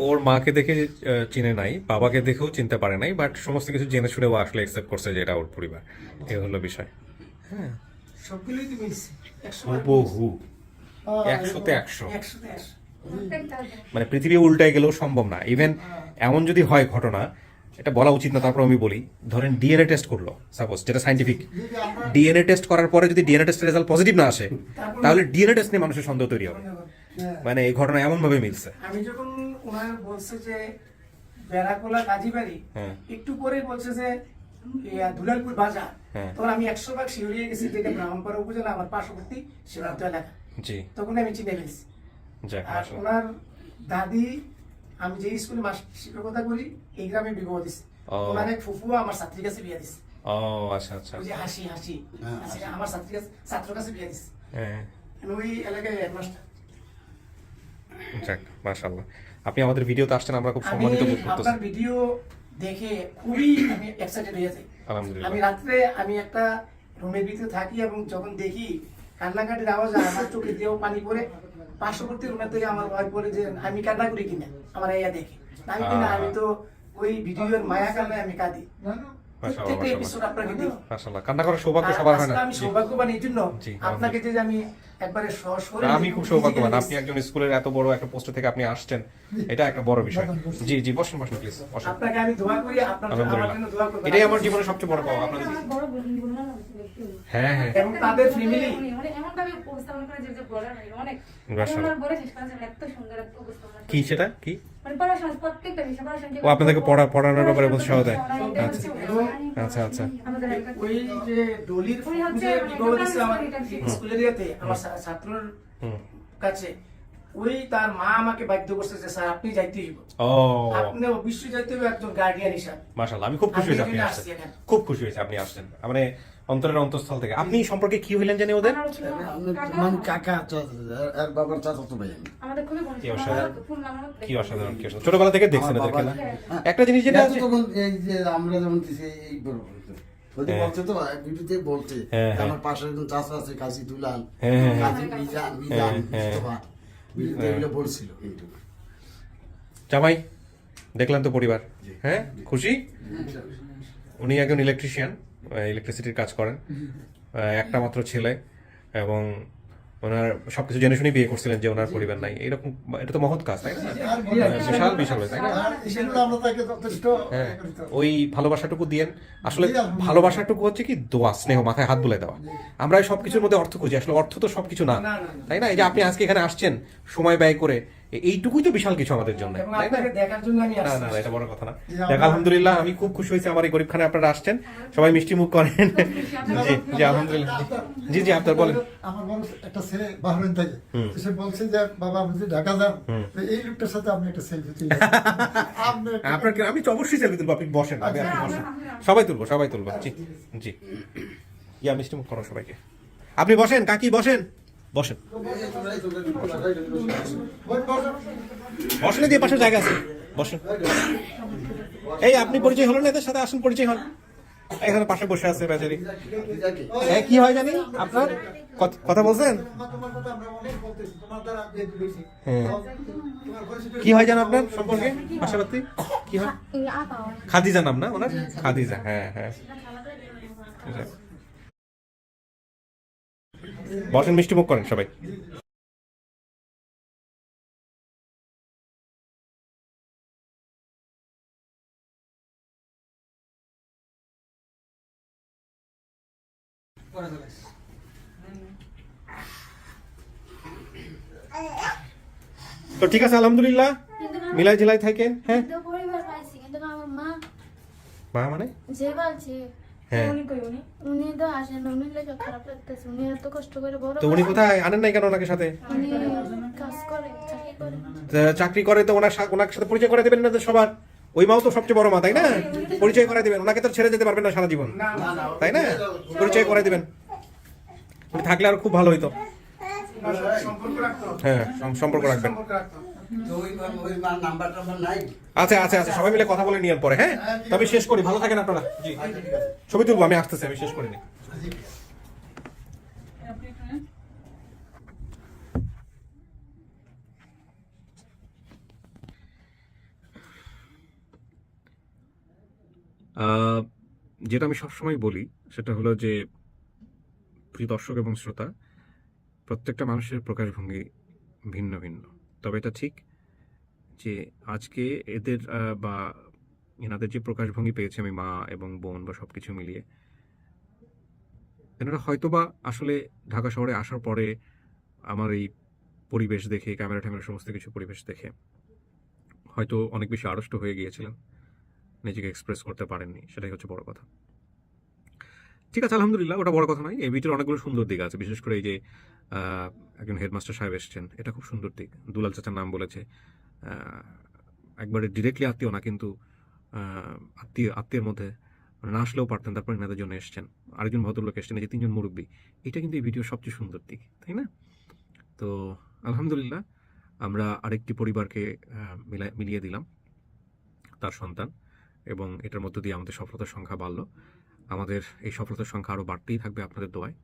ওর মাকে দেখে চিনে নাই, বাবাকে দেখেও চিনতে পারে নাই, বাট সমস্ত কিছু জেনে শুনে ও আসলে একসেপ্ট করছে যে এটা ওর পরিবার। এই হলো বিষয়। হ্যাঁ, সবগুলোই তো মিলছে হুবহু 100-তে 100। 100-তে 100। মানে পৃথিবী উল্টায় গেলেও সম্ভব না। ইভেন এমন যদি হয় ঘটনা, এটা বলা উচিত না, তারপর আমি বলি, ধরেন ডিএনএ টেস্ট করলো সাপোজ, যেটা সাইন্টিফিক, ডিএনএ টেস্ট করার পরে যদি ডিএনএ টেস্টের রেজাল্ট পজিটিভ না আসে, তাহলে ডিএনএ টেস্ট নিয়ে মানুষের সন্দেহ তৈরি হবে। মানে এই ঘটনা এমন ভাবে মিলছে। আমি যখন ওনার বলছে যে বেড়াকোলা কাজীবাড়ি, একটু পরে বলছে যে দুলালপুর বাজার, তখন আমি 100 ভাগ শিউরিয়ে গেছি যে ব্রাহ্মণপাড়া উপজেলা আমার পার্শ্ববর্তী সীমান্ত এলাকা। জি, তখন আমি চিনে ফেলছি। যাক, আর ওনার দাদি, আমি যে স্কুলে শিক্ষকতা করি এই গ্রামে বিবাহ দিচ্ছে। ওনার এক ফুফুয়া আমার ছাত্রীর কাছে বিয়ে দিচ্ছে। ও আচ্ছা আচ্ছা, ওই যে হাসি হাসি আমার ছাত্র কাছে বিয়ে দিচ্ছে। হ্যাঁ, ওই এলাকায় হেডমাস্টার। যাক, মাশাআল্লাহ, আপনি আমাদের ভিডিওতে আসছেন, আমরা খুব সম্মানিত বোধ করতেছি। আপনার ভিডিও দেখে খুবই আমি এক্সাইটেড হয়ে যাই। আলহামদুলিল্লাহ। আমি রাত্রে আমি একটা রুমের ভিতরে থাকি এবং যখন দেখি কান্নাকাটির আওয়াজ হয়, আমার চোখে দিয়েও পানি পড়ে। পার্শ্ববর্তী রুমের থেকে আমার ওয়াইফ বলে যে আমি কান্না করি কিনা, আমার এয়া দেখে। আমি কিনা আমি তো ওই ভিডিওর মায়া কান্নায় আমি কাঁদি। প্রত্যেকটা এপিসোড আপনাকে দেখি। মাশাআল্লাহ, কান্না করার সৌভাগ্য সবার হয় না। আমি সৌভাগ্যবান এই জন্য আপনাকে যে আমি একবারে সরাসরি, আমি খুব সৌভাগ্যবান, আপনি একজন স্কুলের এত বড় একটা পোস্ট থেকে আপনি আসছেন, এটা একটা বড় বিষয়। জি জি, বসুন বসুন প্লিজ, বসুন। আপনাকে আমি দোয়া করি, আপনার আমার জন্য দোয়া করবেন। এটাই আমার জীবনের সবচেয়ে বড় পাওয়া আপনাদের। হ্যাঁ হ্যাঁ, এবং তাদের ফ্যামিলি মানে এমন ভাবে উপস্থাপন করে যে বলার নাই, অনেক মাশাআল্লাহ। ওনার বলে শেষ করা এত সুন্দর একটা উপস্থাপনা। কি সেটা কি? মানে পড়াশোনা প্রত্যেকটা বিষয়, পড়াশোনা ও আপনাদেরকে পড়ানোর ব্যাপারে উৎসাহ দেয়? আচ্ছা আচ্ছা, ওই যে ডলির যে বিবাহ দিচ্ছে আমার স্কুলের ইয়াতে আমার ছাত্রর কাছে, ওই তার মা আমাকে বাধ্য করছে যে স্যার আপনি যাইতেই হবে। ও, আপনি অবশ্যই যাইতে হবে একজন গার্ডিয়ান হিসাবে। মাশাআল্লাহ, আমি খুব খুশি হয়েছি আপনি আসছেন, খুব খুশি হয়েছি আপনি আসছেন, মানে অন্তরের অন্তঃস্থল থেকে। আপনি সম্পর্কে কি হইলেন জানি ওদের? মানে কাকা আর বাবার চাচাতো ভাই। আমাদের খুবই কি অসাধারণ, কি অসাধারণ, কি অসাধারণ। ছোটবেলা থেকে দেখছেন ওদেরকে না? একটা জিনিস যেটা আছে, তখন এই যে আমরা যেমন দিছি এই বড় ওদের বলছে তো ভিডিওতে বলছে আমার পাশে একজন চাচা আছে, কাজী দুলাল, কাজী মিজান, মুস্তাফা, ভিডিওতে এগুলো বলছিল। কিন্তু জামাই দেখলেন তো পরিবার, হ্যাঁ খুশি? উনি একজন ইলেকট্রিশিয়ান, ইলেকট্রিসিটির কাজ করেন, একটা মাত্র ছেলে, এবং ওনার সবকিছু জেনে শুনে বিয়ে করছিলেন যে ওনার পরিবার নাই, এরকম। এটা তো মহৎ কাজ, তাই না? বিশাল বিশাল, তাই না? হ্যাঁ, ওই ভালোবাসাটুকু দিয়েন। আসলে ভালোবাসাটুকু হচ্ছে কি দোয়া, স্নেহ, মাথায় হাত বুলাই দেওয়া। আমরা সবকিছুর মধ্যে অর্থ খুঁজি, আসলে অর্থ তো সবকিছু না, তাই না? এই যে আপনি আজকে এখানে আসছেন সময় ব্যয় করে, এইটুকুই তো বিশাল কিছু আমাদের জন্য, তাই না? না না, এটা বড় কথা না। দেখ, আলহামদুলিল্লাহ, আমি খুব খুশি হয়েছি আমার এই গরিবখানে আপনারা আসছেন, সবাই মিষ্টি মুখ করেন। জি জি, আলহামদুলিল্লাহ। জি জি, আপনার বলেন। আমার বড় একটা ছেলে বাহরাইন থেকে, সে বলছে যে বাবা আমি যদি ঢাকা যান, এই লোকটার সাথে আপনি একটা সেলফি তুলবেন। আপনার আমি তো অবশ্যই সেলফি তুলবো, আপনি বসেন, আপনি বসেন, সবাই তুলবো, সবাই তুলবো। জি জি, ইয়া মিষ্টি মুখ করো সবাইকে। আপনি বসেন কাকি, বসেন বসেন, বসলে দিয়ে পাশে জায়গা আছে, বসেন। এই আপনি পরিচয় হলেন এদের সাথে, আসুন পরিচয় হন। এখানে পাশে বসে আছে বেচারি। কি হয় জানি আপনার কথা বলছেন? কি হয় জান আপনার সম্পর্কে পাশাপাশি কি হয়? খাদিজা নাম না ওনার? খাদিজা, হ্যাঁ হ্যাঁ। বসেন, মিষ্টি মুখ করেন সবাই। তো ঠিক আছে, আলহামদুলিল্লাহ, মিলাই ঝিলাই থাকেন। হ্যাঁ, কিন্তু পরিবার পাইছি, কিন্তু আমার মা মা মানে যে বলছে হ্যাঁ, উনি তো আসেন না, উনি লেগে খারাপ লাগতেছে, উনি এত কষ্ট করে বড় তো উনি কোথায় আনেন নাই কেন ওনাকে সাথে? উনি কাজ করে, চাকরি করে। চাকরি করে তো ওনার সাথে পরিচয় করে দেবেন না তো সবার? ওই মাও তো সবচেয়ে বড় মা, তাই না? পরিচয় করে দেবেন, ওনাকে তো ছেড়ে যেতে পারবেন না সারা জীবন, তাই না? পরিচয় করে দেবেন, উনি থাকলে আর খুব ভালো হইতো। সম্পর্ক রাখতো, হ্যাঁ, সম্পর্ক রাখবেন। সম্পর্ক রাখতো। তো ওই মার নাম্বার টাম্বার নাই? আচ্ছা আচ্ছা আচ্ছা, সবাই মিলে কথা বলে নিয়ে পরে। হ্যাঁ, তো আমি শেষ করি, ভালো থাকেন আপনারা। জি, ছবি তুলবো, আমি আসতেছি, আমি শেষ করে নিই। যেটা আমি সবসময় বলি সেটা হলো যে, প্রিয় দর্শক এবং শ্রোতা, প্রত্যেকটা মানুষের প্রকাশভঙ্গি ভিন্ন ভিন্ন। তবে এটা ঠিক যে আজকে এদের বা এনাদের যে প্রকাশভঙ্গি পেয়েছে আমি, মা এবং বোন বা সব কিছু মিলিয়ে, এনারা হয়তোবা আসলে ঢাকা শহরে আসার পরে আমার এই পরিবেশ দেখে, ক্যামেরা ট্যামেরা সমস্ত কিছু পরিবেশ দেখে হয়তো অনেক বেশি আড়ষ্ট হয়ে গিয়েছিলেন, নিজেকে এক্সপ্রেস করতে পারেননি, সেটাই হচ্ছে বড় কথা। ঠিক আছে, আলহামদুলিল্লাহ, ওটা বড় কথা নয়। এই ভিডিওর অনেকগুলো সুন্দর দিক আছে, বিশেষ করে এই যে একজন হেডমাস্টার সাহেব এসেছেন, এটা খুব সুন্দর দিক। দুলাল চাচার নাম বলেছে, একবারে ডিরেক্টলি আত্মীয় না, কিন্তু আত্মীয়ের মধ্যে না আসলেও পারতেন, তারপর এনাদের জন্য এসছেন। আরেকজন ভদ্রলোক এসছেন, এই যে 3 জন মুরব্বী, এটা কিন্তু এই ভিডিওর সবচেয়ে সুন্দর দিক, তাই না? তো আলহামদুলিল্লাহ, আমরা আরেকটি পরিবারকে মিলিয়ে দিলাম তার সন্তান, এবং এটার মধ্য দিয়ে আমাদের সফলতার সংখ্যা বাড়লো। আমাদের এই সফলতার সংখ্যা আরও বাড়তেই থাকবে আপনাদের দোয়ায়।